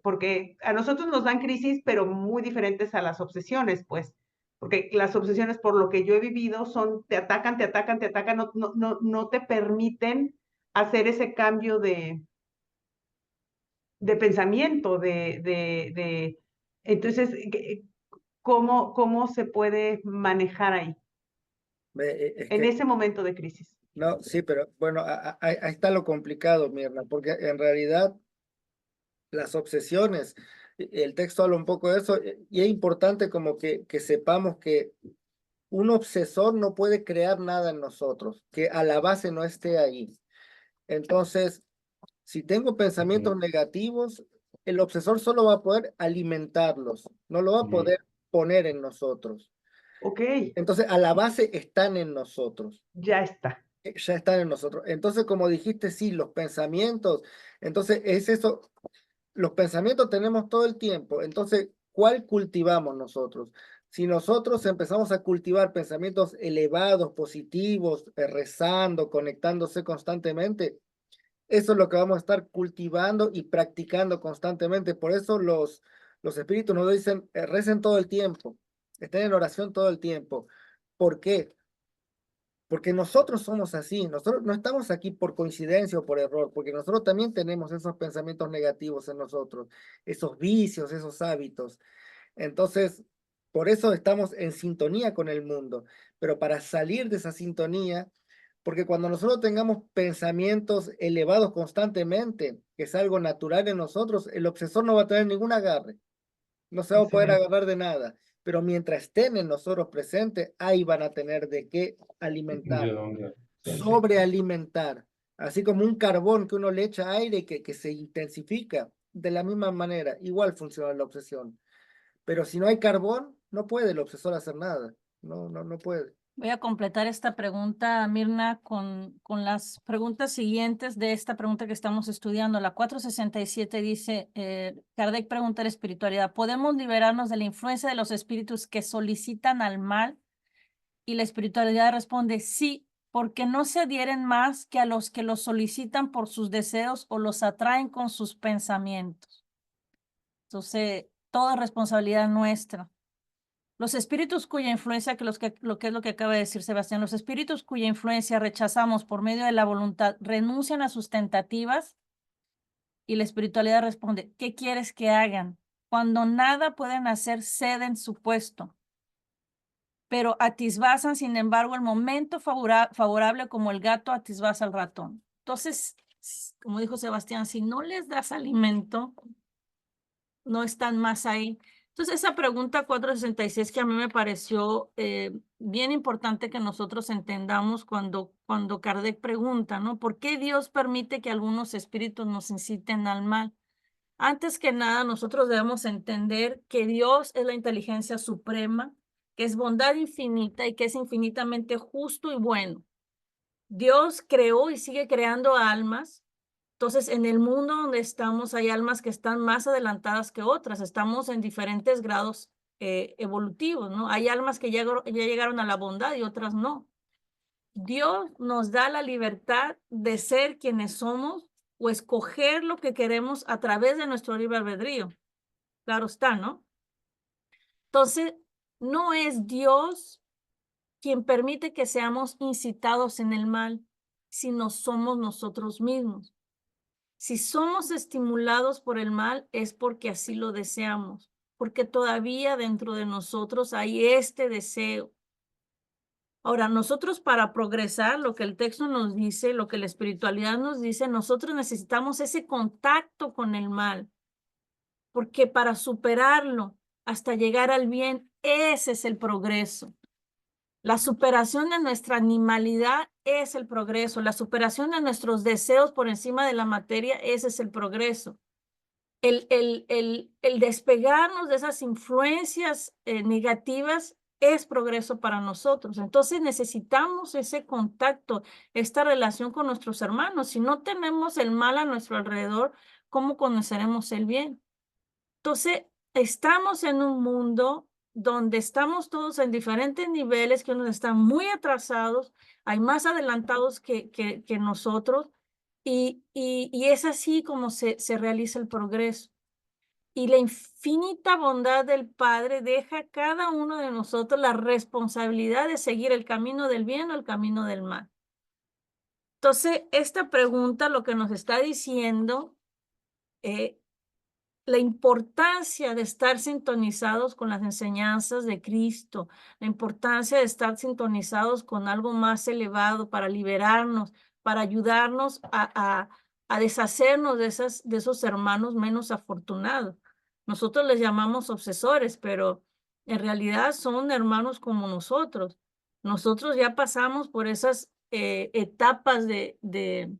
Porque a nosotros nos dan crisis, pero muy diferentes a las obsesiones, pues. Porque las obsesiones, por lo que yo he vivido, te atacan, no te permiten hacer ese cambio de pensamiento, entonces, ¿cómo se puede manejar ahí, en ese momento de crisis? No, sí, pero bueno, ahí está lo complicado, Mirna, porque en realidad las obsesiones, el texto habla un poco de eso, y es importante como que sepamos que un obsesor no puede crear nada en nosotros, que a la base no esté ahí. Entonces, si tengo pensamientos negativos, el obsesor solo va a poder alimentarlos, no lo va a poder poner en nosotros. Ok, Entonces, a la base están en nosotros. ya está. Ya están en nosotros. Entonces, como dijiste, sí, los pensamientos, entonces es eso, los pensamientos tenemos todo el tiempo, entonces, ¿cuál cultivamos nosotros? Si nosotros empezamos a cultivar pensamientos elevados, positivos, rezando, conectándose constantemente, eso es lo que vamos a estar cultivando y practicando constantemente. Por eso los espíritus nos dicen, recen todo el tiempo, estén en oración todo el tiempo. ¿Por qué? Porque nosotros somos así, nosotros no estamos aquí por coincidencia o por error, porque nosotros también tenemos esos pensamientos negativos en nosotros, esos vicios, esos hábitos. Entonces, por eso estamos en sintonía con el mundo, pero para salir de esa sintonía, porque cuando nosotros tengamos pensamientos elevados constantemente, que es algo natural en nosotros, el obsesor no va a tener ningún agarre, no se va a poder agarrar de nada, pero mientras estén en nosotros presentes, ahí van a tener de qué alimentar, sobrealimentar, así como un carbón que uno le echa aire y que se intensifica, de la misma manera, igual funciona la obsesión. Pero si no hay carbón, no puede el obsesor hacer nada, no puede. Voy a completar esta pregunta, Mirna, con las preguntas siguientes de esta pregunta que estamos estudiando. La 467 dice, Kardec pregunta la espiritualidad, ¿podemos liberarnos de la influencia de los espíritus que solicitan al mal? Y la espiritualidad responde, sí, porque no se adhieren más que a los que los solicitan por sus deseos o los atraen con sus pensamientos. Entonces, toda responsabilidad nuestra. Los espíritus cuya influencia, lo que es lo que acaba de decir Sebastián, los espíritus cuya influencia rechazamos por medio de la voluntad renuncian a sus tentativas y la espiritualidad responde, ¿qué quieres que hagan? Cuando nada pueden hacer, ceden su puesto, pero atisbazan, sin embargo, el momento favorable como el gato atisbaza al ratón. Entonces, como dijo Sebastián, si no les das alimento, no están más ahí. Entonces, esa pregunta 466 que a mí me pareció bien importante que nosotros entendamos cuando Kardec pregunta, ¿no? ¿Por qué Dios permite que algunos espíritus nos inciten al mal? Antes que nada, nosotros debemos entender que Dios es la inteligencia suprema, que es bondad infinita y que es infinitamente justo y bueno. Dios creó y sigue creando almas. Entonces, en el mundo donde estamos hay almas que están más adelantadas que otras. Estamos en diferentes grados evolutivos, ¿no? Hay almas que ya llegaron a la bondad y otras no. Dios nos da la libertad de ser quienes somos o escoger lo que queremos a través de nuestro libre albedrío. Claro está, ¿no? Entonces, no es Dios quien permite que seamos incitados en el mal, sino somos nosotros mismos. Si somos estimulados por el mal es porque así lo deseamos, porque todavía dentro de nosotros hay este deseo. Ahora, nosotros para progresar, lo que el texto nos dice, lo que la espiritualidad nos dice, nosotros necesitamos ese contacto con el mal, porque para superarlo hasta llegar al bien, ese es el progreso. La superación de nuestra animalidad es el progreso. La superación de nuestros deseos por encima de la materia, ese es el progreso. El despegarnos de esas influencias negativas es progreso para nosotros. Entonces necesitamos ese contacto, esta relación con nuestros hermanos. Si no tenemos el mal a nuestro alrededor, ¿cómo conoceremos el bien? Entonces, estamos en un mundo donde estamos todos en diferentes niveles, que unos están muy atrasados, hay más adelantados que nosotros, y es así como se realiza el progreso. Y la infinita bondad del Padre deja a cada uno de nosotros la responsabilidad de seguir el camino del bien o el camino del mal. Entonces, esta pregunta lo que nos está diciendo, la importancia de estar sintonizados con las enseñanzas de Cristo, la importancia de estar sintonizados con algo más elevado para liberarnos, para ayudarnos a deshacernos de esos hermanos menos afortunados. Nosotros les llamamos obsesores, pero en realidad son hermanos como nosotros. Nosotros ya pasamos por esas etapas de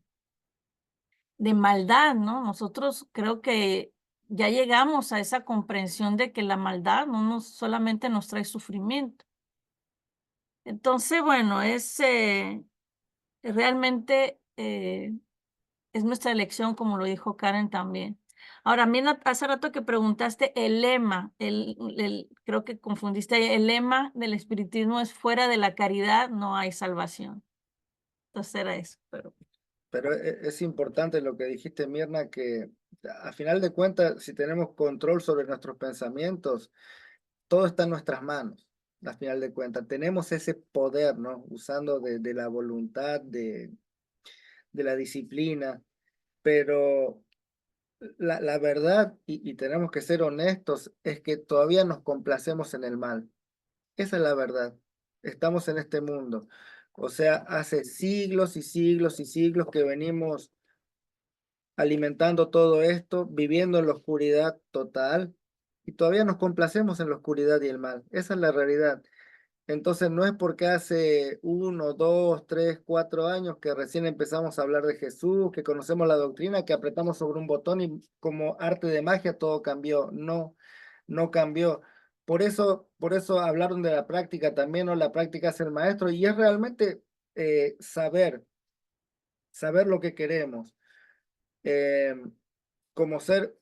maldad, ¿no? Nosotros creo que ya llegamos a esa comprensión de que la maldad no solamente nos trae sufrimiento. Entonces, bueno, realmente es nuestra elección, como lo dijo Karen también. Ahora, hace rato que preguntaste el lema, creo que confundiste ahí, el lema del espiritismo es: fuera de la caridad no hay salvación. Entonces era eso, Pero es importante lo que dijiste, Mirna, que a final de cuentas, si tenemos control sobre nuestros pensamientos, todo está en nuestras manos. A final de cuentas, tenemos ese poder, ¿no? Usando de la voluntad, de la disciplina, pero la verdad, y tenemos que ser honestos, es que todavía nos complacemos en el mal. Esa es la verdad. Estamos en este mundo. O sea, hace siglos y siglos y siglos que venimos alimentando todo esto, viviendo en la oscuridad total, y todavía nos complacemos en la oscuridad y el mal. Esa es la realidad. Entonces no es porque hace 1, 2, 3, 4 años que recién empezamos a hablar de Jesús, que conocemos la doctrina, que apretamos sobre un botón y como arte de magia todo cambió. No, no cambió. Por eso hablaron de la práctica también, ¿no? La práctica es el maestro y es realmente saber lo que queremos. Como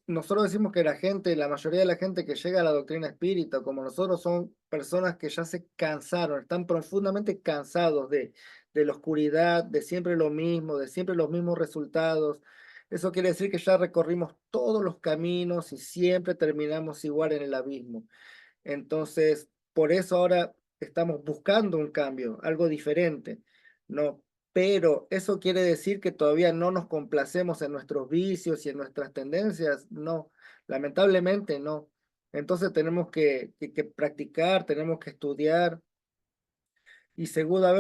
nosotros decimos que la mayoría de la gente que llega a la doctrina espírita, como nosotros, son personas que ya se cansaron, están profundamente cansados de la oscuridad, de siempre lo mismo, de siempre los mismos resultados. Eso quiere decir que ya recorrimos todos los caminos y siempre terminamos igual en el abismo. Entonces, por eso ahora estamos buscando un cambio, algo diferente, ¿no? Pero eso quiere decir que todavía no nos complacemos en nuestros vicios y en nuestras tendencias. No, lamentablemente no. Entonces tenemos que practicar, tenemos que estudiar. Y seguro a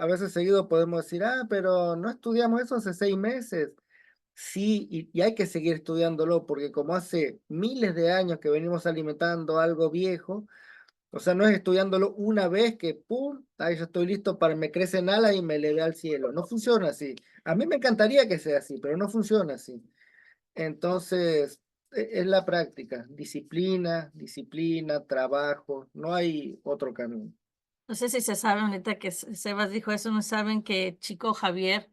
veces seguido podemos decir, pero no estudiamos eso hace 6 meses. Sí, y hay que seguir estudiándolo porque como hace miles de años que venimos alimentando algo viejo, o sea, no es estudiándolo una vez que, ¡pum!, ahí yo estoy listo para, me crecen alas y me elevé al cielo. No funciona así. A mí me encantaría que sea así, pero no funciona así. Entonces, es la práctica, disciplina, trabajo, no hay otro camino. no sé si se sabe ahorita que Sebas dijo eso, no saben que Chico Javier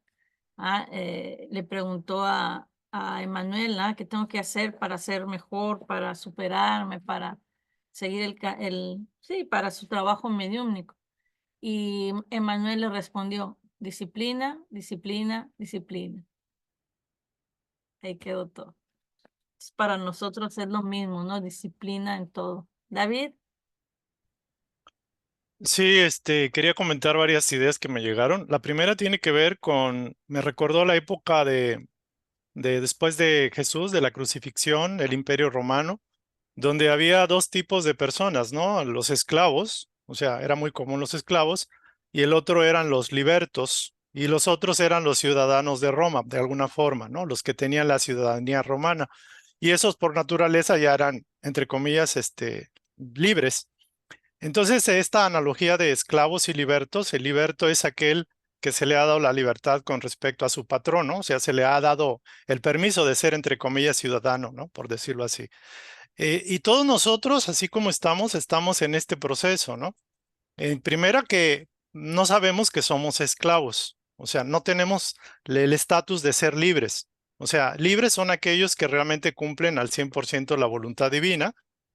le preguntó a Emanuel, ¿qué tengo que hacer para ser mejor, para superarme, para seguir sí, para su trabajo mediúmnico? Y Emanuel le respondió: disciplina, disciplina, disciplina. Ahí quedó todo. Para nosotros es lo mismo, ¿no? Disciplina en todo. David. Sí, quería comentar varias ideas que me llegaron. La primera tiene que ver me recordó la época de después de Jesús, de la crucifixión, el Imperio Romano, donde había dos tipos de personas, ¿no? Los esclavos, o sea, era muy común los esclavos, y el otro eran los libertos, y los otros eran los ciudadanos de Roma, de alguna forma, ¿no? Los que tenían la ciudadanía romana. Y esos por naturaleza ya eran, entre comillas, libres. Entonces, esta analogía de esclavos y libertos, el liberto es aquel que se le ha dado la libertad con respecto a su patrón, ¿no? O sea, se le ha dado el permiso de ser, entre comillas, ciudadano, ¿no? Por decirlo así. Y todos nosotros, así como estamos en este proceso, ¿no? En primera, que no sabemos que somos esclavos, o sea, no tenemos el estatus de ser libres. O sea, libres son aquellos que realmente cumplen al 100% la voluntad divina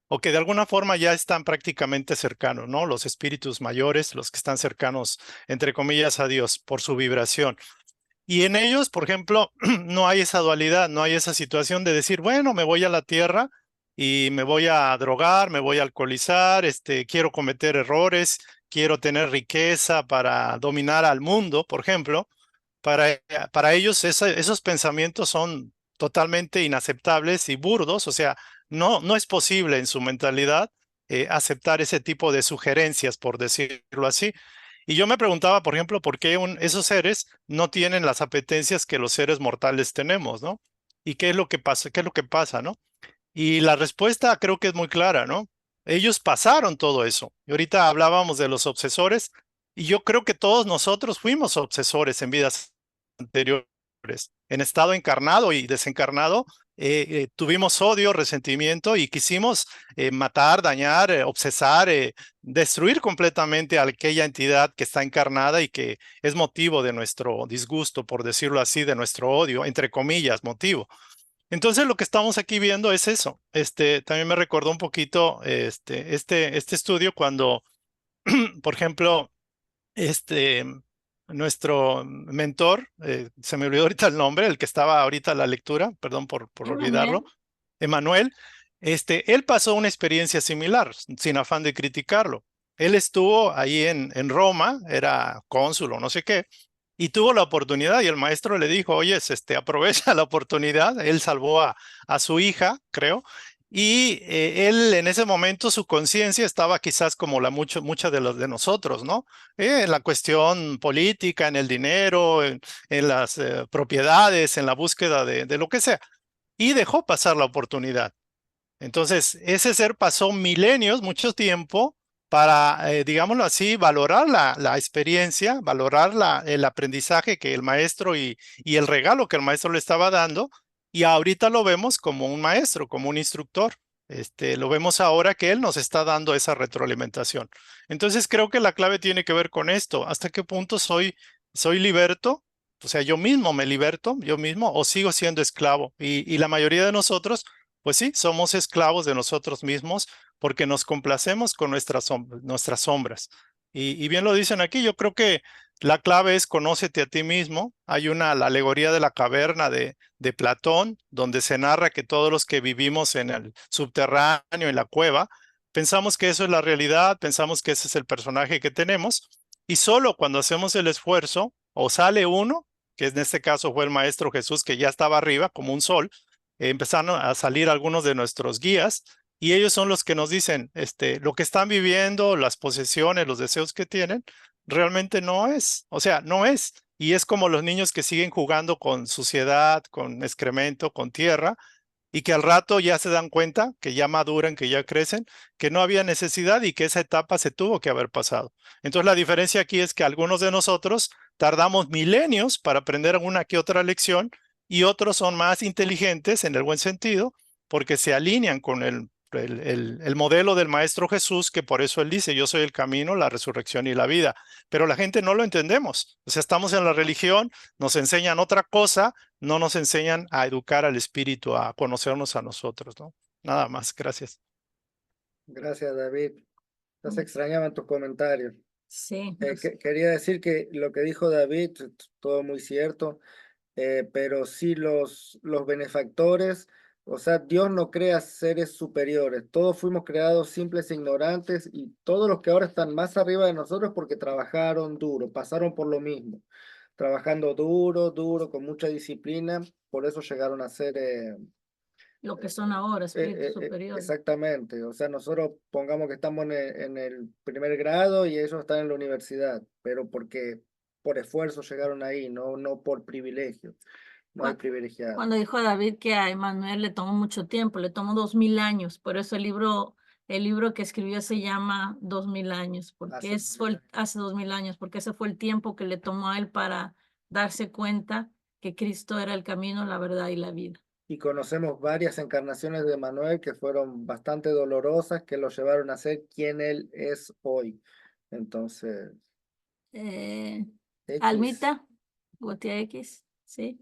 o que de alguna forma ya están prácticamente cercanos, ¿no? Los espíritus mayores, los que están cercanos, entre comillas, a Dios por su vibración. Y en ellos, por ejemplo, no hay esa dualidad, no hay esa situación de decir, bueno, me voy a la tierra y me voy a drogar, me voy a alcoholizar, quiero cometer errores, quiero tener riqueza para dominar al mundo, por ejemplo. Para ellos esos pensamientos son totalmente inaceptables y burdos, o sea, no es posible en su mentalidad aceptar ese tipo de sugerencias, por decirlo así. Y yo me preguntaba, por ejemplo, por qué esos seres no tienen las apetencias que los seres mortales tenemos, ¿no? ¿Y qué es lo que pasa? ¿Qué es lo que pasa, no? Y la respuesta creo que es muy clara, ¿no? Ellos pasaron todo eso. Y ahorita hablábamos de los obsesores, y yo creo que todos nosotros fuimos obsesores en vidas anteriores. En estado encarnado y desencarnado, tuvimos odio, resentimiento y quisimos matar, dañar, obsesar, destruir completamente a aquella entidad que está encarnada y que es motivo de nuestro disgusto, por decirlo así, de nuestro odio, entre comillas, motivo. Entonces lo que estamos aquí viendo es eso. También me recordó un poquito este estudio cuando, por ejemplo, este, nuestro mentor, se me olvidó ahorita el nombre, el que estaba ahorita en la lectura, perdón por olvidarlo, Emanuel, Emanuel, él pasó una experiencia similar, sin afán de criticarlo. Él estuvo ahí en Roma, era cónsul o no sé qué, y tuvo la oportunidad y el maestro le dijo, oye, aprovecha la oportunidad. Él salvó a su hija, creo, y él en ese momento su conciencia estaba quizás como mucha de los de nosotros, ¿no? En la cuestión política, en el dinero, en las propiedades, en la búsqueda de lo que sea, y dejó pasar la oportunidad. Entonces, ese ser pasó milenios, mucho tiempo, para, digámoslo así, valorar la experiencia, valorar el aprendizaje que el maestro y el regalo que el maestro le estaba dando, y ahorita lo vemos como un maestro, como un instructor. Lo vemos ahora que él nos está dando esa retroalimentación. Entonces, creo que la clave tiene que ver con esto. ¿Hasta qué punto soy liberto? O sea, yo mismo me liberto, yo mismo, o sigo siendo esclavo. Y la mayoría de nosotros pues sí, somos esclavos de nosotros mismos porque nos complacemos con nuestras sombras. Y bien lo dicen aquí, yo creo que la clave es conócete a ti mismo. Hay la alegoría de la caverna de Platón, donde se narra que todos los que vivimos en el subterráneo, en la cueva, pensamos que eso es la realidad, pensamos que ese es el personaje que tenemos, y solo cuando hacemos el esfuerzo, o sale uno, que en este caso fue el Maestro Jesús, que ya estaba arriba como un sol, empezaron a salir algunos de nuestros guías y ellos son los que nos dicen, lo que están viviendo, las posesiones, los deseos que tienen, realmente no es, o sea, no es. Y es como los niños que siguen jugando con suciedad, con excremento, con tierra, y que al rato ya se dan cuenta, que ya maduran, que ya crecen, que no había necesidad y que esa etapa se tuvo que haber pasado. Entonces la diferencia aquí es que algunos de nosotros tardamos milenios para aprender alguna que otra lección y otros son más inteligentes en el buen sentido porque se alinean con el modelo del Maestro Jesús, que por eso él dice, yo soy el camino, la resurrección y la vida. Pero la gente no lo entendemos. O sea, estamos en la religión, nos enseñan otra cosa, no nos enseñan a educar al espíritu, a conocernos a nosotros, ¿no? Nada más, gracias. Gracias, David. Nos extrañaban tus comentarios. sí. Quería decir que lo que dijo David, todo muy cierto, pero sí los benefactores, o sea, Dios no crea seres superiores, todos fuimos creados simples e ignorantes y todos los que ahora están más arriba de nosotros porque trabajaron duro, pasaron por lo mismo, trabajando duro, con mucha disciplina, por eso llegaron a ser Lo que son ahora, espíritus superiores. exactamente, o sea, nosotros pongamos que estamos en el primer grado y ellos están en la universidad, pero porque por esfuerzo llegaron ahí, no por privilegio, no hay privilegiados. Cuando dijo David que a Emanuel le tomó mucho tiempo, le tomó 2000 años, por eso el libro que escribió se llama 2000 años, porque hace 2000 años, porque ese fue el tiempo que le tomó a él para darse cuenta que Cristo era el camino, la verdad y la vida. Y conocemos varias encarnaciones de Manuel que fueron bastante dolorosas, que lo llevaron a ser quien él es hoy. Entonces, Eh, X. Almita, Gotia X, ¿sí?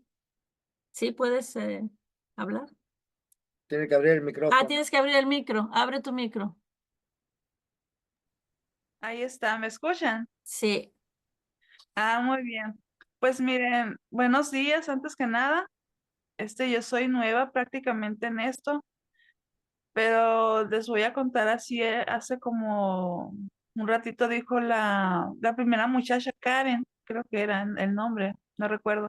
¿Sí puedes hablar? Tiene que abrir el Ah, micrófono. tienes que abrir el micro. Abre tu micro. Ahí está, ¿me escuchan? Sí. Ah, muy bien. Pues miren, buenos días, antes que nada. Yo soy nueva prácticamente en esto, pero les voy a contar así, hace como un ratito dijo la primera muchacha, Karen, creo que era el nombre, no recuerdo.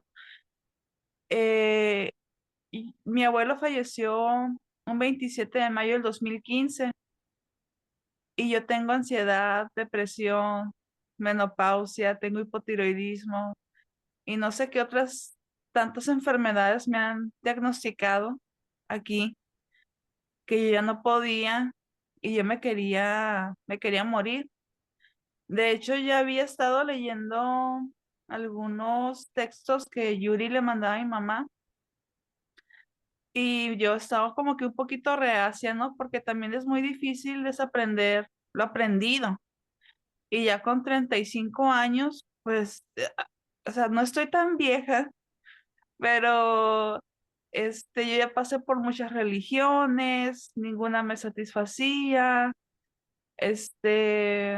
Y mi abuelo falleció un 27 de mayo del 2015 y yo tengo ansiedad, depresión, menopausia, tengo hipotiroidismo y no sé qué otras tantas enfermedades me han diagnosticado aquí, que yo ya no podía y yo me quería morir. De hecho, ya había estado leyendo algunos textos que Yuri le mandaba a mi mamá y yo estaba como que un poquito reacia, ¿no? Porque también es muy difícil desaprender lo aprendido. Y ya con 35 años, pues, o sea, no estoy tan vieja, pero yo ya pasé por muchas religiones, ninguna me satisfacía, este,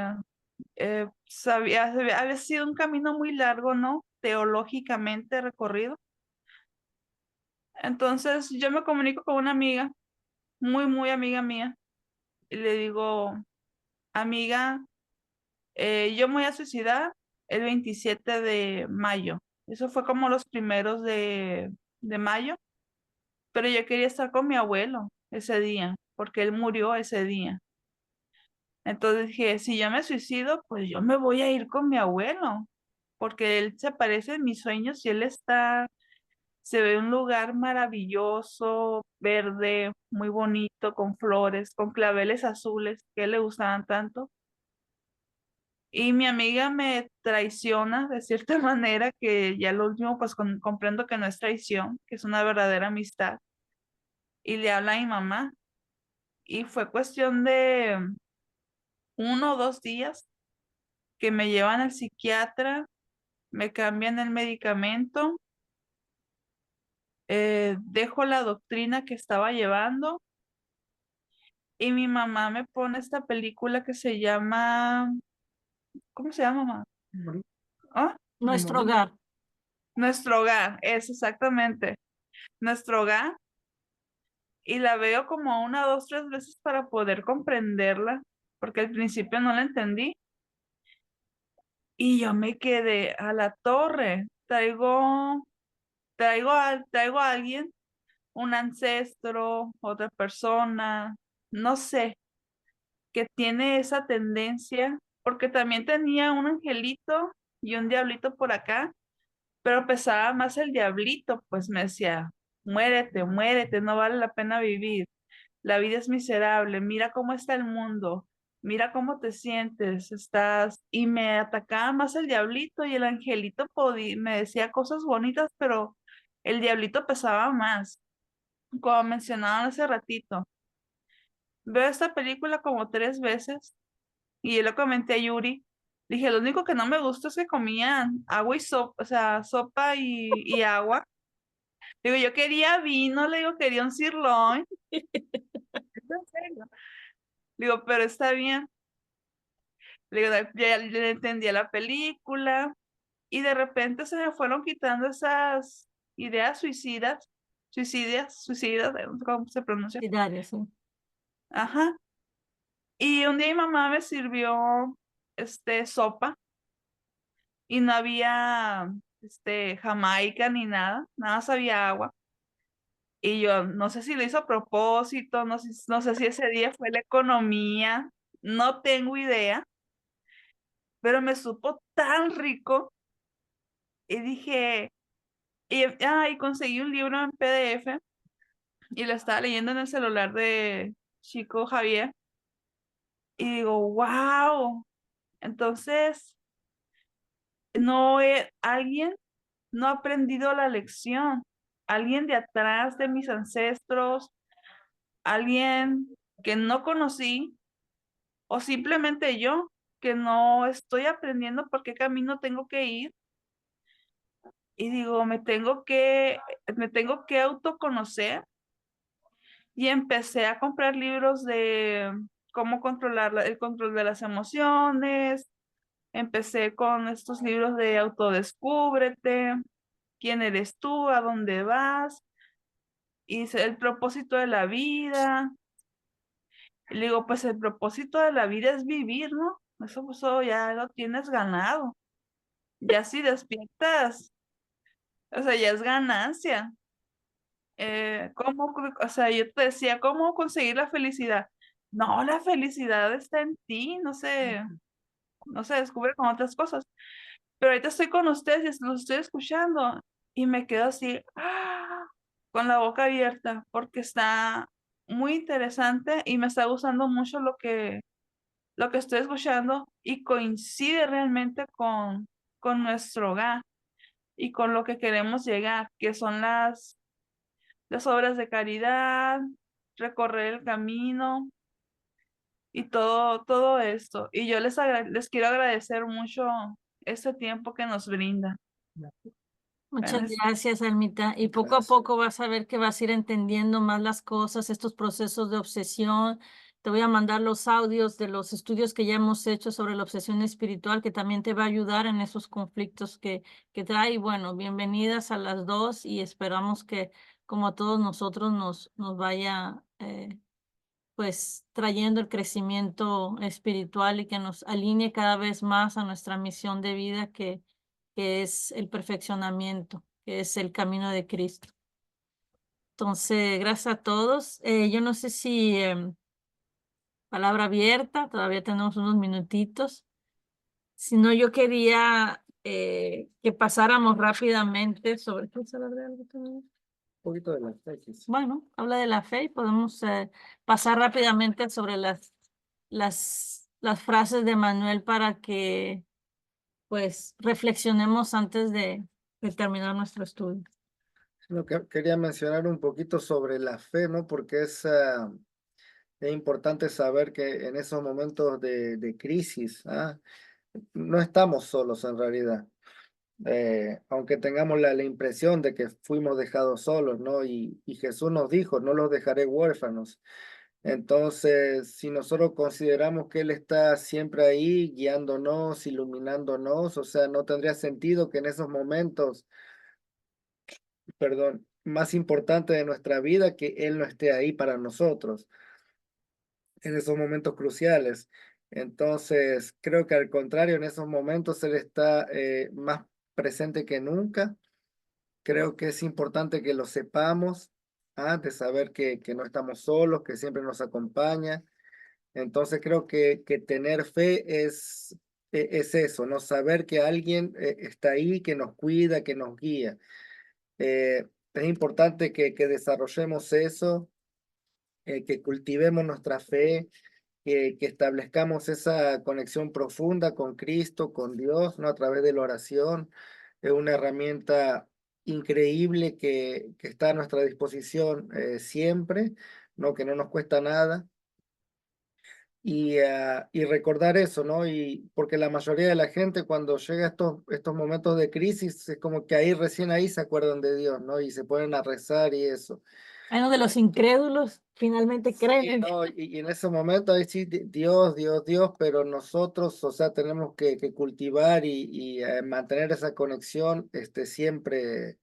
había sido un camino muy largo, ¿no? Teológicamente recorrido. Entonces yo me comunico con una amiga, muy, muy amiga mía, y le digo, amiga, yo me voy a suicidar el 27 de mayo. Eso fue como los primeros de mayo, pero yo quería estar con mi abuelo ese día, porque él murió ese día. Entonces dije, si yo me suicido, pues yo me voy a ir con mi abuelo, porque él se aparece en mis sueños y se ve un lugar maravilloso, verde, muy bonito, con flores, con claveles azules que a él le gustaban tanto. Y mi amiga me traiciona de cierta manera, que ya lo último, pues comprendo que no es traición, que es una verdadera amistad. Y le habla a mi mamá. Y fue cuestión de 1 o 2 días que me llevan al psiquiatra, me cambian el medicamento, dejo la doctrina que estaba llevando y mi mamá me pone esta película que se llama, ¿cómo se llama, mamá? ¿Ah? Nuestro hogar. Nuestro hogar, es exactamente, Nuestro hogar. Y la veo como 1, 2, 3 veces para poder comprenderla, porque al principio no la entendí. Y yo me quedé a la torre. Traigo a alguien, un ancestro, otra persona, no sé, que tiene esa tendencia, porque también tenía un angelito y un diablito por acá, pero pesaba más el diablito, pues me decía, muérete, muérete, no vale la pena vivir. La vida es miserable, mira cómo está el mundo, mira cómo te sientes, y me atacaba más el diablito y el angelito me decía cosas bonitas, pero el diablito pesaba más, como mencionaban hace ratito. Veo esta película como 3 veces y yo le comenté a Yuri, dije, lo único que no me gusta es que comían agua y sopa, o sea, sopa y agua. Digo, yo quería vino, le digo, quería un sirloin. ¿Es en serio? Digo, pero está bien. Le digo, ya le entendía la película y de repente se me fueron quitando esas ideas suicidas, no sé cómo se pronuncia. Diario, sí. Ajá. Y un día mi mamá me sirvió sopa y no había jamaica ni nada, nada más había agua. Y yo no sé si lo hizo a propósito, no sé si ese día fue la economía, no tengo idea, pero me supo tan rico y dije, y conseguí un libro en PDF y lo estaba leyendo en el celular de Chico Javier y digo, wow, entonces alguien no ha aprendido la lección, alguien de atrás de mis ancestros, alguien que no conocí o simplemente yo que no estoy aprendiendo por qué camino tengo que ir. Y digo, me tengo que autoconocer. Y empecé a comprar libros de cómo controlar el control de las emociones. Empecé con estos libros de autodescúbrete, quién eres tú, a dónde vas, y el propósito de la vida. Y le digo, pues el propósito de la vida es vivir, ¿no? Eso ya lo tienes ganado. Ya si despiertas, o sea, ya es ganancia. O sea, yo te decía, ¿cómo conseguir la felicidad? No, la felicidad está en ti, no se descubre con otras cosas. Pero ahorita estoy con ustedes y los estoy escuchando y me quedo así, con la boca abierta, porque está muy interesante y me está gustando mucho lo que estoy escuchando y coincide realmente con nuestro hogar y con lo que queremos llegar, que son las obras de caridad, recorrer el camino y todo esto. Y yo les quiero agradecer mucho este tiempo que nos brinda. Muchas Bueno, gracias, Almita. Y poco a poco vas a ver que vas a ir entendiendo más las cosas, estos procesos de obsesión. Te voy a mandar los audios de los estudios que ya hemos hecho sobre la obsesión espiritual, que también te va a ayudar en esos conflictos que trae. Y bueno, bienvenidas a las dos y esperamos que, como a todos nosotros, nos vaya pues trayendo el crecimiento espiritual y que nos alinee cada vez más a nuestra misión de vida, que es el perfeccionamiento, que es el camino de Cristo. Entonces, gracias a todos. Yo no sé si palabra abierta, todavía tenemos unos minutitos. Si no, yo quería que pasáramos rápidamente sobre... ¿Quieres hablar de algo también? Un poquito de las fechas. Bueno, habla de la fe y podemos pasar rápidamente sobre las frases de Manuel para que pues reflexionemos antes de terminar nuestro estudio. Lo que quería mencionar un poquito sobre la fe, ¿no? Porque es importante saber que en esos momentos de crisis, no estamos solos en realidad. Aunque tengamos la impresión de que fuimos dejados solos, ¿no? Y Jesús nos dijo, no los dejaré huérfanos. Entonces, si nosotros consideramos que Él está siempre ahí, guiándonos, iluminándonos, o sea, no tendría sentido que en esos momentos, perdón, más importantes de nuestra vida, que Él no esté ahí para nosotros, en esos momentos cruciales. Entonces, creo que al contrario, en esos momentos Él está más presente que nunca. Creo que es importante que lo sepamos, de saber que no estamos solos, que siempre nos acompaña. Entonces creo que tener fe es eso, ¿no? Saber que alguien está ahí, que nos cuida, que nos guía. Es importante que desarrollemos eso, que cultivemos nuestra fe, que establezcamos esa conexión profunda con Cristo, con Dios, ¿no? A través de la oración. Es una herramienta increíble que está a nuestra disposición siempre, ¿no? Que no nos cuesta nada. Y recordar eso, ¿no? Y porque la mayoría de la gente cuando llega a estos momentos de crisis es como que recién ahí se acuerdan de Dios, ¿no? Y se ponen a rezar y eso. Hay uno de los incrédulos finalmente creen. No, y en ese momento ahí sí, Dios, Dios, Dios, pero nosotros, o sea, tenemos que cultivar y mantener esa conexión siempre,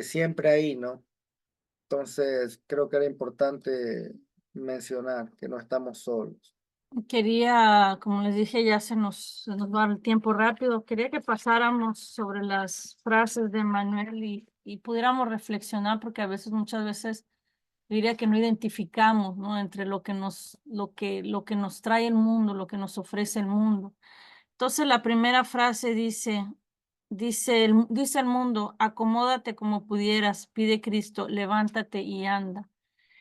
siempre ahí, ¿no? Entonces, creo que era importante mencionar que no estamos solos. Quería, como les dije, ya se nos va el tiempo rápido. Quería que pasáramos sobre las frases de Manuel y pudiéramos reflexionar, porque a veces, muchas veces, diría que no identificamos, ¿no? Entre lo que nos trae el mundo, lo que nos ofrece el mundo. Entonces, la primera frase dice el mundo, acomódate como pudieras, pide Cristo, levántate y anda.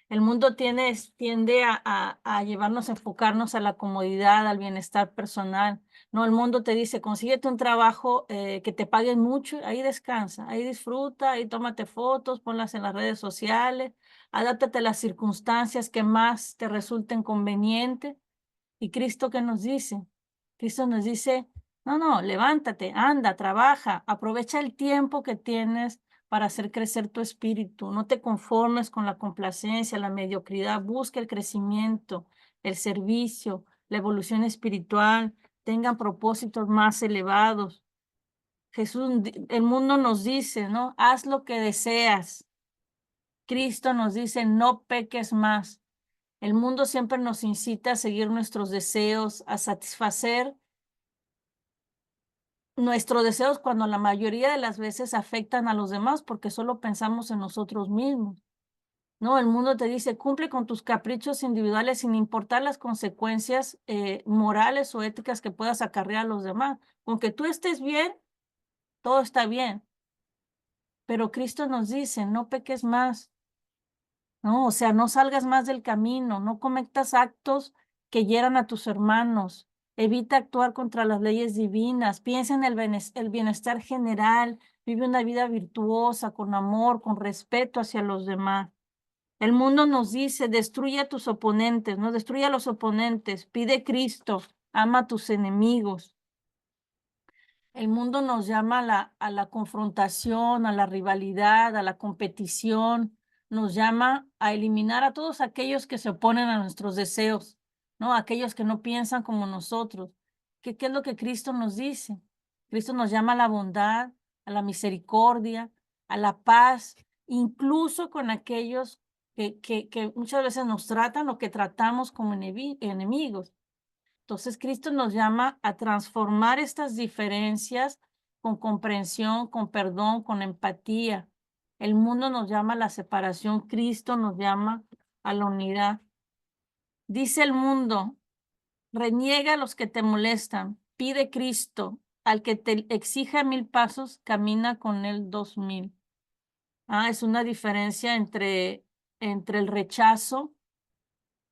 El mundo tiende a llevarnos a enfocarnos a la comodidad, al bienestar personal. No, el mundo te dice, consíguete un trabajo que te paguen mucho, ahí descansa, ahí disfruta, ahí tómate fotos, ponlas en las redes sociales, adáptate a las circunstancias que más te resulten convenientes ¿Y Cristo qué nos dice? Cristo nos dice, no, levántate, anda, trabaja, aprovecha el tiempo que tienes para hacer crecer tu espíritu. No te conformes con la complacencia, la mediocridad. Busca el crecimiento, el servicio, la evolución espiritual. Tengan propósitos más elevados. El mundo nos dice, ¿no? Haz lo que deseas. Cristo nos dice, no peques más. El mundo siempre nos incita a seguir nuestros deseos, a satisfacer nuestros deseos cuando la mayoría de las veces afectan a los demás porque solo pensamos en nosotros mismos. No, el mundo te dice, cumple con tus caprichos individuales sin importar las consecuencias morales o éticas que puedas acarrear a los demás. Con que tú estés bien, todo está bien. Pero Cristo nos dice, no peques más. No, o sea, no salgas más del camino, no cometas actos que hieran a tus hermanos. Evita actuar contra las leyes divinas. Piensa en el bienestar general. Vive una vida virtuosa, con amor, con respeto hacia los demás. El mundo nos dice, destruye a tus oponentes, no destruye a los oponentes, pide Cristo, ama a tus enemigos. El mundo nos llama a la confrontación, a la rivalidad, a la competición, nos llama a eliminar a todos aquellos que se oponen a nuestros deseos, ¿no? Aquellos que no piensan como nosotros. ¿Qué es lo que Cristo nos dice? Cristo nos llama a la bondad, a la misericordia, a la paz, incluso con aquellos que muchas veces nos tratan o que tratamos como enemigos. Entonces, Cristo nos llama a transformar estas diferencias con comprensión, con perdón, con empatía. El mundo nos llama a la separación, Cristo nos llama a la unidad. Dice el mundo, reniega a los que te molestan, pide Cristo, al que te exija 1000 pasos, camina con él 2000. Es una diferencia entre el rechazo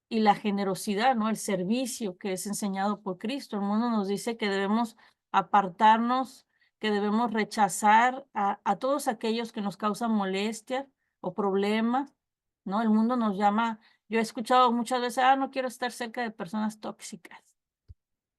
y la generosidad, ¿no? El servicio que es enseñado por Cristo. El mundo nos dice que debemos apartarnos, que debemos rechazar a todos aquellos que nos causan molestias o problemas, ¿no? El mundo nos llama, yo he escuchado muchas veces, no quiero estar cerca de personas tóxicas,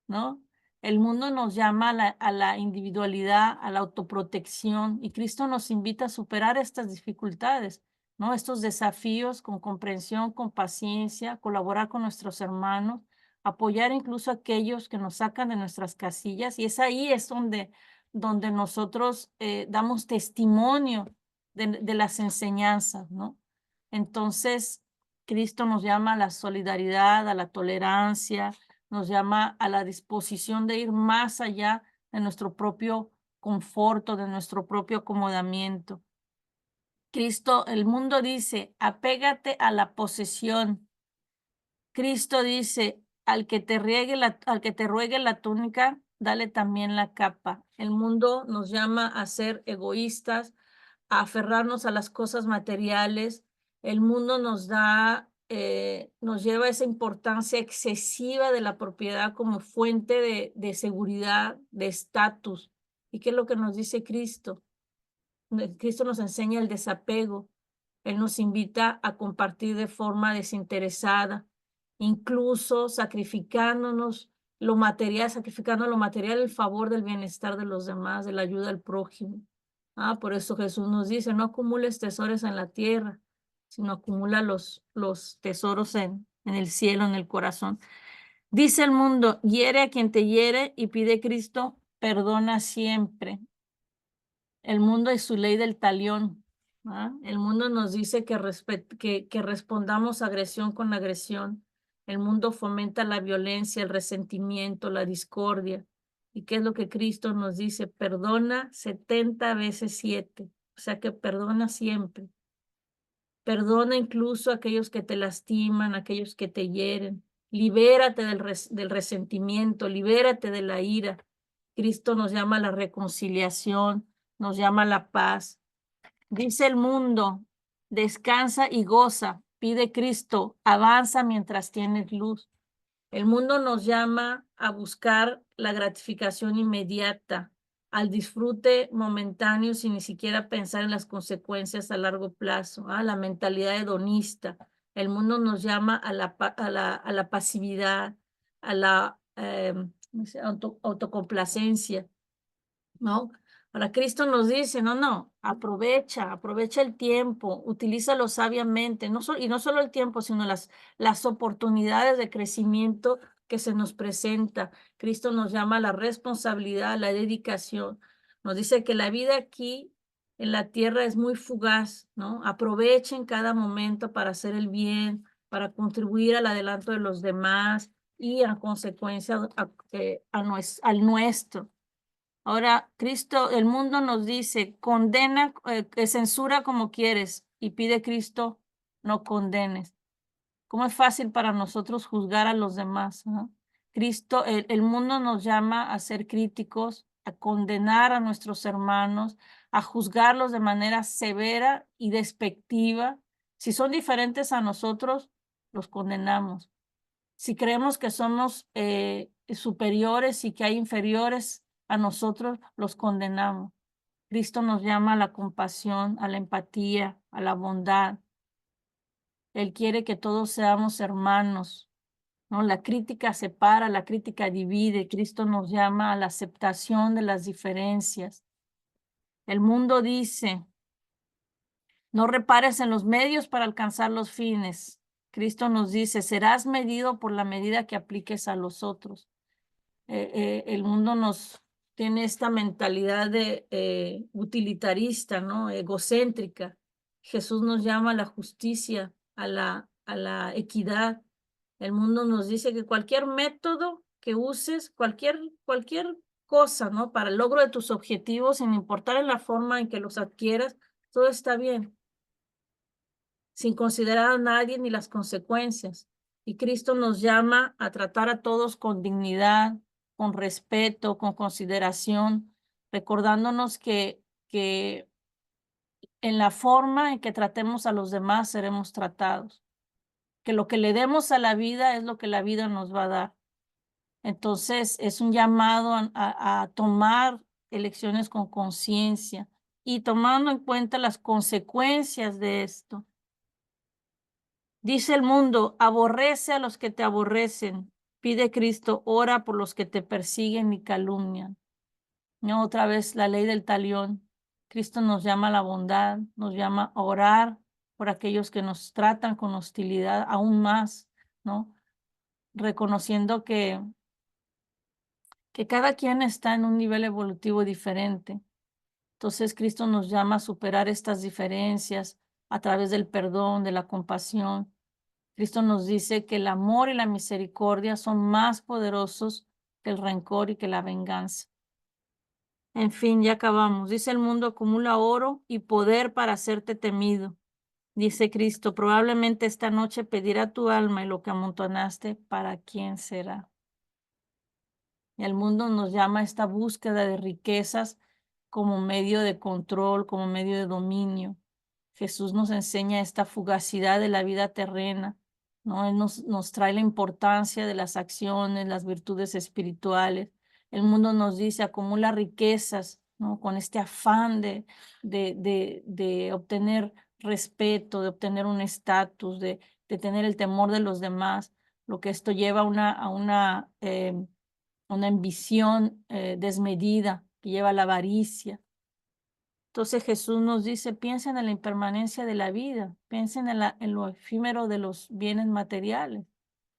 ¿no? El mundo nos llama a la individualidad, a la autoprotección, y Cristo nos invita a superar estas dificultades, ¿no? Estos desafíos con comprensión, con paciencia, colaborar con nuestros hermanos, apoyar incluso a aquellos que nos sacan de nuestras casillas, y ahí es donde nosotros damos testimonio de las enseñanzas, ¿no? Entonces, Cristo nos llama a la solidaridad, a la tolerancia, nos llama a la disposición de ir más allá de nuestro propio conforto, de nuestro propio acomodamiento. Cristo, el mundo dice, apégate a la posesión. Cristo dice, al que te ruegue la túnica, dale también la capa. El mundo nos llama a ser egoístas, a aferrarnos a las cosas materiales. El mundo nos lleva a esa importancia excesiva de la propiedad como fuente de seguridad, de estatus. ¿Y qué es lo que nos dice Cristo? Cristo nos enseña el desapego. Él nos invita a compartir de forma desinteresada, incluso sacrificando lo material en favor del bienestar de los demás, de la ayuda al prójimo. Por eso Jesús nos dice, no acumules tesoros en la tierra, sino acumula los tesoros en el cielo, en el corazón. Dice el mundo, hiere a quien te hiere, y pide Cristo, perdona siempre. El mundo es su ley del talión. El mundo nos dice que respondamos agresión con agresión. El mundo fomenta la violencia, el resentimiento, la discordia. ¿Y qué es lo que Cristo nos dice? Perdona 70 veces 7. O sea que perdona siempre. Perdona incluso a aquellos que te lastiman, a aquellos que te hieren. Libérate del resentimiento, libérate de la ira. Cristo nos llama a la reconciliación, nos llama a la paz. Dice el mundo, descansa y goza. Pide Cristo, avanza mientras tienes luz. El mundo nos llama a buscar la gratificación inmediata, al disfrute momentáneo sin ni siquiera pensar en las consecuencias a largo plazo, la mentalidad hedonista. El mundo nos llama a la pasividad, ¿cómo se llama? Autocomplacencia, ¿no? Ahora Cristo nos dice, no, aprovecha el tiempo, utilízalo sabiamente, y no solo el tiempo, sino las oportunidades de crecimiento que se nos presenta. Cristo nos llama a la responsabilidad, a la dedicación. Nos dice que la vida aquí en la tierra es muy fugaz, ¿no? Aprovechen cada momento para hacer el bien, para contribuir al adelanto de los demás y a consecuencia al nuestro. Ahora, Cristo, el mundo nos dice, condena, censura como quieres, y pide Cristo, no condenes. ¿Cómo es fácil para nosotros juzgar a los demás, ¿no? Cristo, el mundo nos llama a ser críticos, a condenar a nuestros hermanos, a juzgarlos de manera severa y despectiva. Si son diferentes a nosotros, los condenamos. Si creemos que somos superiores y que hay inferiores a nosotros, los condenamos. Cristo nos llama a la compasión, a la empatía, a la bondad. Él quiere que todos seamos hermanos, ¿no? La crítica separa, la crítica divide. Cristo nos llama a la aceptación de las diferencias. El mundo dice, no repares en los medios para alcanzar los fines. Cristo nos dice, serás medido por la medida que apliques a los otros. El mundo nos tiene esta mentalidad de utilitarista, ¿no? Egocéntrica. Jesús nos llama a la justicia, a la equidad. El mundo nos dice que cualquier método que uses, cualquier cosa, ¿no? Para el logro de tus objetivos, sin importar en la forma en que los adquieras, todo está bien, sin considerar a nadie ni las consecuencias. Y Cristo nos llama a tratar a todos con dignidad, con respeto, con consideración, recordándonos que en la forma en que tratemos a los demás seremos tratados, que lo que le demos a la vida es lo que la vida nos va a dar. Entonces es un llamado a tomar elecciones con conciencia y tomando en cuenta las consecuencias de esto. Dice el mundo, aborrece a los que te aborrecen. Pide Cristo, ora por los que te persiguen y calumnian. No, otra vez la ley del talión. Cristo nos llama a la bondad, nos llama a orar por aquellos que nos tratan con hostilidad aún más, ¿no? Reconociendo que cada quien está en un nivel evolutivo diferente. Entonces Cristo nos llama a superar estas diferencias a través del perdón, de la compasión. Cristo nos dice que el amor y la misericordia son más poderosos que el rencor y que la venganza. En fin, ya acabamos. Dice el mundo, acumula oro y poder para hacerte temido. Dice Cristo, probablemente esta noche pedirá tu alma y lo que amontonaste, ¿para quién será? Y el mundo nos llama a esta búsqueda de riquezas como medio de control, como medio de dominio. Jesús nos enseña esta fugacidad de la vida terrena, ¿no? Él nos trae la importancia de las acciones, las virtudes espirituales. El mundo nos dice, acumula riquezas, ¿no? Con este afán de obtener respeto, de obtener un estatus, de tener el temor de los demás, lo que esto lleva a una ambición desmedida, que lleva a la avaricia. Entonces Jesús nos dice, piensen en la impermanencia de la vida, piensen en lo efímero de los bienes materiales.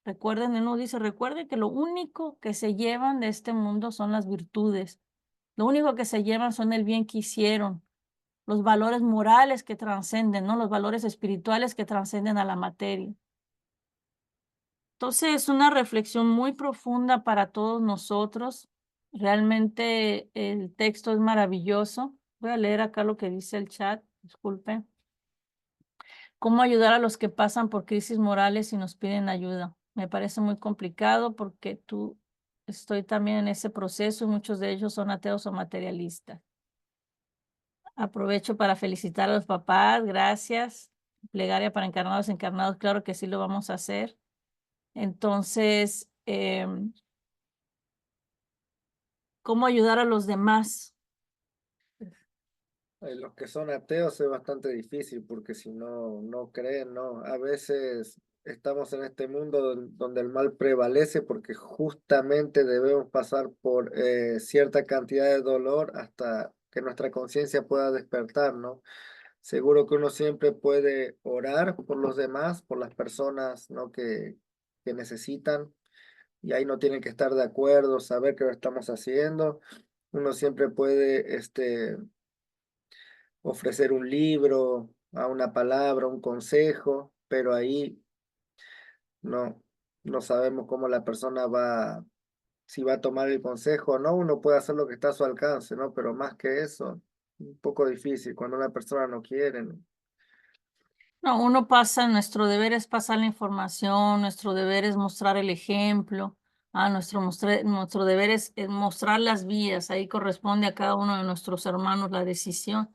Recuerden, Él nos dice, recuerden que lo único que se llevan de este mundo son las virtudes. Lo único que se llevan son el bien que hicieron, los valores morales que trascenden, ¿no? Los valores espirituales que trascenden a la materia. Entonces es una reflexión muy profunda para todos nosotros. Realmente el texto es maravilloso. Voy a leer acá lo que dice el chat, disculpen. ¿Cómo ayudar a los que pasan por crisis morales y nos piden ayuda? Me parece muy complicado porque estoy también en ese proceso y muchos de ellos son ateos o materialistas. Aprovecho para felicitar a los papás, gracias. Plegaria para encarnados, encarnados, claro que sí lo vamos a hacer. Entonces, ¿cómo ayudar a los demás? Los que son ateos es bastante difícil porque si no creen, no. A veces estamos en este mundo donde el mal prevalece porque justamente debemos pasar por cierta cantidad de dolor hasta que nuestra conciencia pueda despertar, ¿no? Seguro que uno siempre puede orar por los demás, por las personas, ¿no? que necesitan, y ahí no tienen que estar de acuerdo, saber que lo estamos haciendo. Uno siempre puede ofrecer un libro, a una palabra, un consejo, pero ahí no, no sabemos cómo la persona va, si va a tomar el consejo o no. Uno puede hacer lo que está a su alcance, ¿no? Pero más que eso, un poco difícil cuando una persona no quiere, ¿no? No, uno pasa, nuestro deber es pasar la información, nuestro deber es mostrar el ejemplo, nuestro deber es mostrar las vías, ahí corresponde a cada uno de nuestros hermanos la decisión.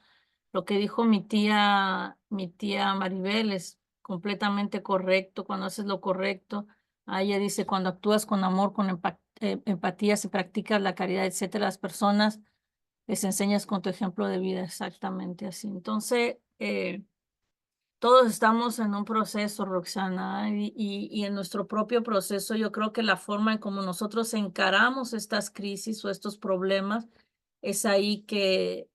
Lo que dijo mi tía Maribel es completamente correcto, cuando haces lo correcto. Ella dice, cuando actúas con amor, con empatía, si practicas la caridad, etcétera, las personas les enseñas con tu ejemplo de vida, exactamente así. Entonces, todos estamos en un proceso, Roxana, y en nuestro propio proceso yo creo que la forma en como nosotros encaramos estas crisis o estos problemas es ahí que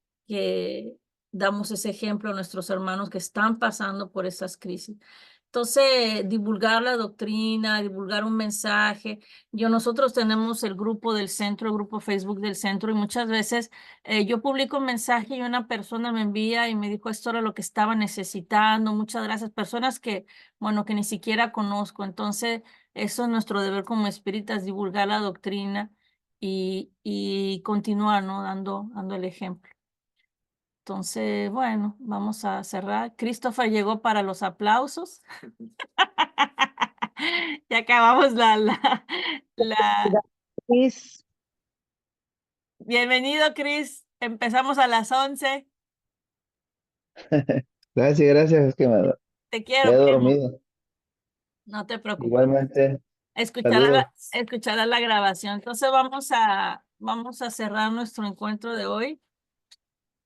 damos ese ejemplo a nuestros hermanos que están pasando por esas crisis. Entonces, divulgar la doctrina, divulgar un mensaje. Nosotros tenemos el grupo del centro, el grupo Facebook del centro, y muchas veces yo publico un mensaje y una persona me envía y me dijo esto era lo que estaba necesitando. Muchas gracias. Personas que, bueno, que ni siquiera conozco. Entonces, eso es nuestro deber como espíritas, divulgar la doctrina y continuar, ¿no? Dando el ejemplo. Entonces, bueno, vamos a cerrar. Christopher llegó para los aplausos. Ya acabamos Cris, Bienvenido, Chris. Empezamos a las 11. gracias, es que me Te quedé quiero, primo. dormido. No te preocupes. Igualmente, saludos. Escuchará la grabación. Entonces vamos a cerrar nuestro encuentro de hoy.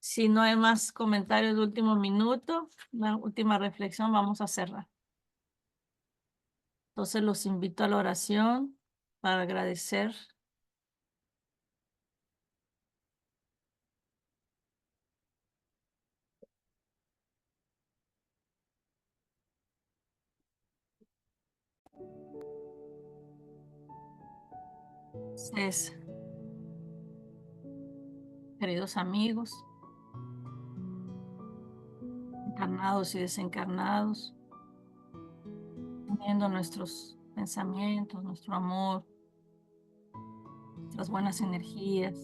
Si no hay más comentarios de último minuto, la última reflexión, vamos a cerrar. Entonces los invito a la oración para agradecer. Entonces, queridos amigos, encarnados y desencarnados, uniendo nuestros pensamientos, nuestro amor, nuestras buenas energías,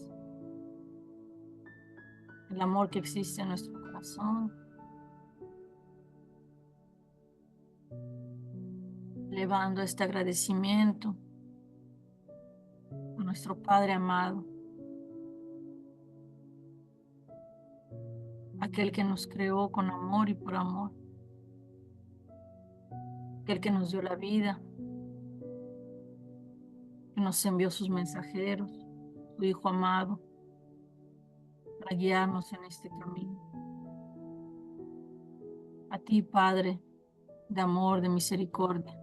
el amor que existe en nuestro corazón, elevando este agradecimiento a nuestro Padre amado, aquel que nos creó con amor y por amor, aquel que nos dio la vida, que nos envió sus mensajeros, su Hijo amado, para guiarnos en este camino. A ti, Padre, de amor, de misericordia.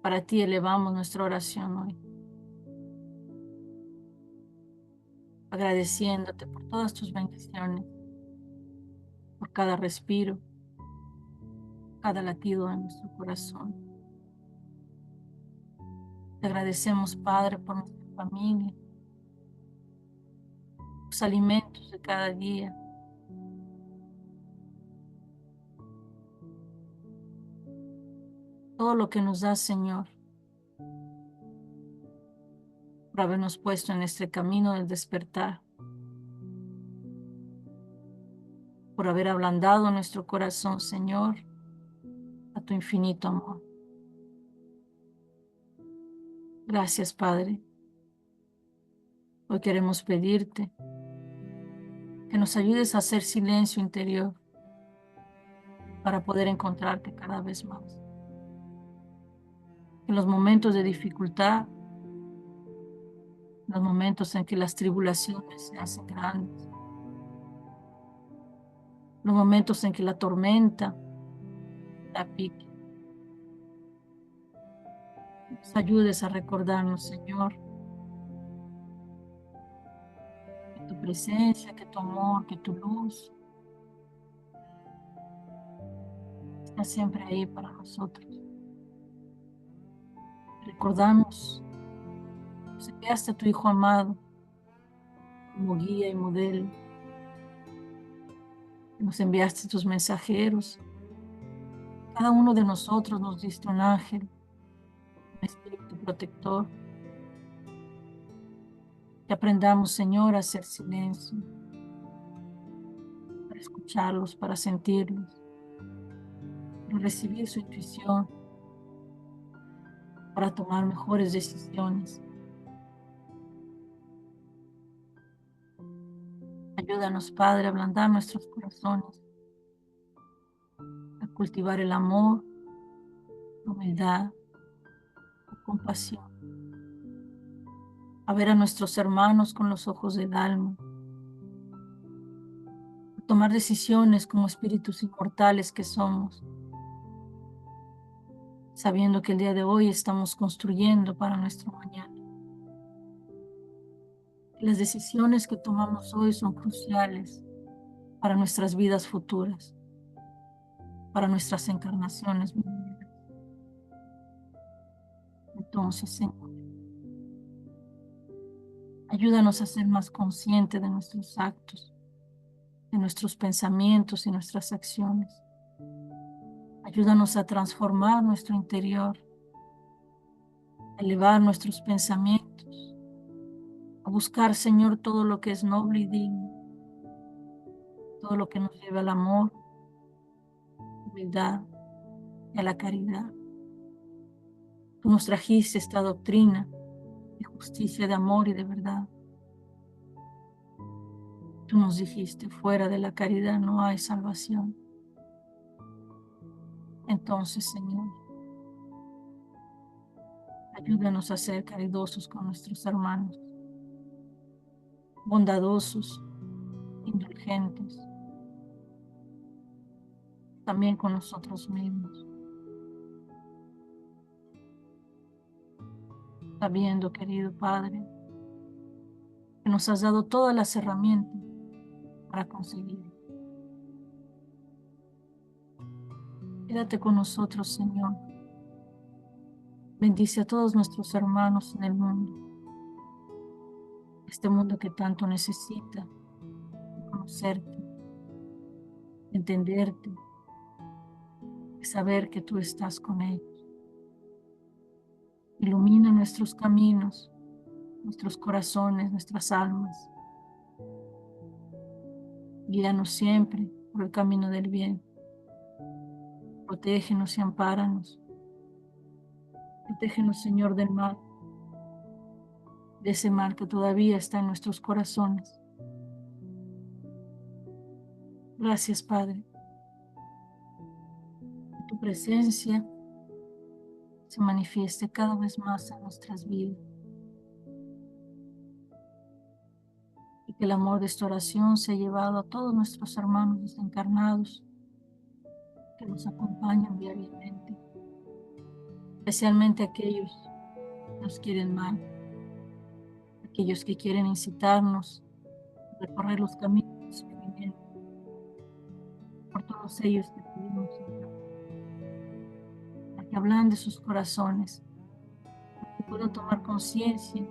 Para ti elevamos nuestra oración hoy, agradeciéndote por todas tus bendiciones, por cada respiro, cada latido de nuestro corazón. Te agradecemos, Padre, por nuestra familia, los alimentos de cada día, todo lo que nos das, Señor, por habernos puesto en este camino del despertar, por haber ablandado nuestro corazón, Señor, a tu infinito amor. Gracias, Padre. Hoy queremos pedirte que nos ayudes a hacer silencio interior para poder encontrarte cada vez más. En los momentos de dificultad, en los momentos en que las tribulaciones se hacen grandes, los momentos en que la tormenta Tapique. Nos ayudes a recordarnos, Señor, que tu presencia, que tu amor, que tu luz está siempre ahí para nosotros. Recordamos, nos enviaste a tu Hijo amado como guía y modelo. Nos enviaste tus mensajeros. Cada uno de nosotros nos diste un ángel, un espíritu protector. Que aprendamos, Señor, a hacer silencio, para escucharlos, para sentirlos, para recibir su intuición, para tomar mejores decisiones. Ayúdanos, Padre, a ablandar nuestros corazones, a cultivar el amor, la humildad, la compasión, a ver a nuestros hermanos con los ojos del alma, a tomar decisiones como espíritus inmortales que somos, sabiendo que el día de hoy estamos construyendo para nuestro mañana. Las decisiones que tomamos hoy son cruciales para nuestras vidas futuras, para nuestras encarnaciones venideras. Entonces, Señor, ayúdanos a ser más conscientes de nuestros actos, de nuestros pensamientos y nuestras acciones. Ayúdanos a transformar nuestro interior, a elevar nuestros pensamientos, a buscar, Señor, todo lo que es noble y digno, todo lo que nos lleve al amor, humildad y a la caridad. Tú nos trajiste esta doctrina de justicia, de amor y de verdad. Tú nos dijiste, fuera de la caridad no hay salvación. Entonces, Señor, ayúdanos a ser caridosos con nuestros hermanos, bondadosos, indulgentes, también con nosotros mismos. Sabiendo, querido Padre, que nos has dado todas las herramientas para conseguirlo. Quédate con nosotros, Señor. Bendice a todos nuestros hermanos en el mundo. Este mundo que tanto necesita de conocerte, de entenderte, de saber que tú estás con ellos. Ilumina nuestros caminos, nuestros corazones, nuestras almas. Guíanos siempre por el camino del bien. Protégenos y ampáranos. Protégenos, Señor, del mal, de ese mal que todavía está en nuestros corazones. Gracias, Padre. Que tu presencia se manifieste cada vez más en nuestras vidas. Y que el amor de esta oración sea llevado a todos nuestros hermanos desencarnados que nos acompañan diariamente, especialmente aquellos que nos quieren mal, aquellos que quieren incitarnos a recorrer los caminos del sufrimiento. Por todos ellos te pedimos, Señor, para que ablande sus corazones, para que puedan tomar conciencia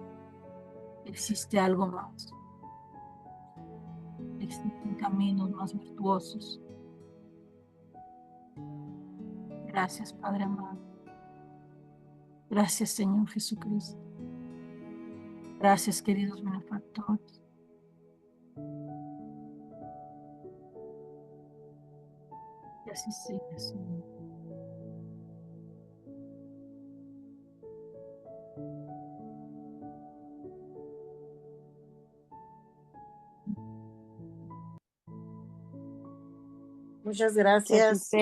que existe algo más, que existen caminos más virtuosos. Gracias, Padre amado. Gracias, Señor Jesucristo. Gracias, queridos benefactores. Y así sea, Señor. Muchas Que así gracias. sea.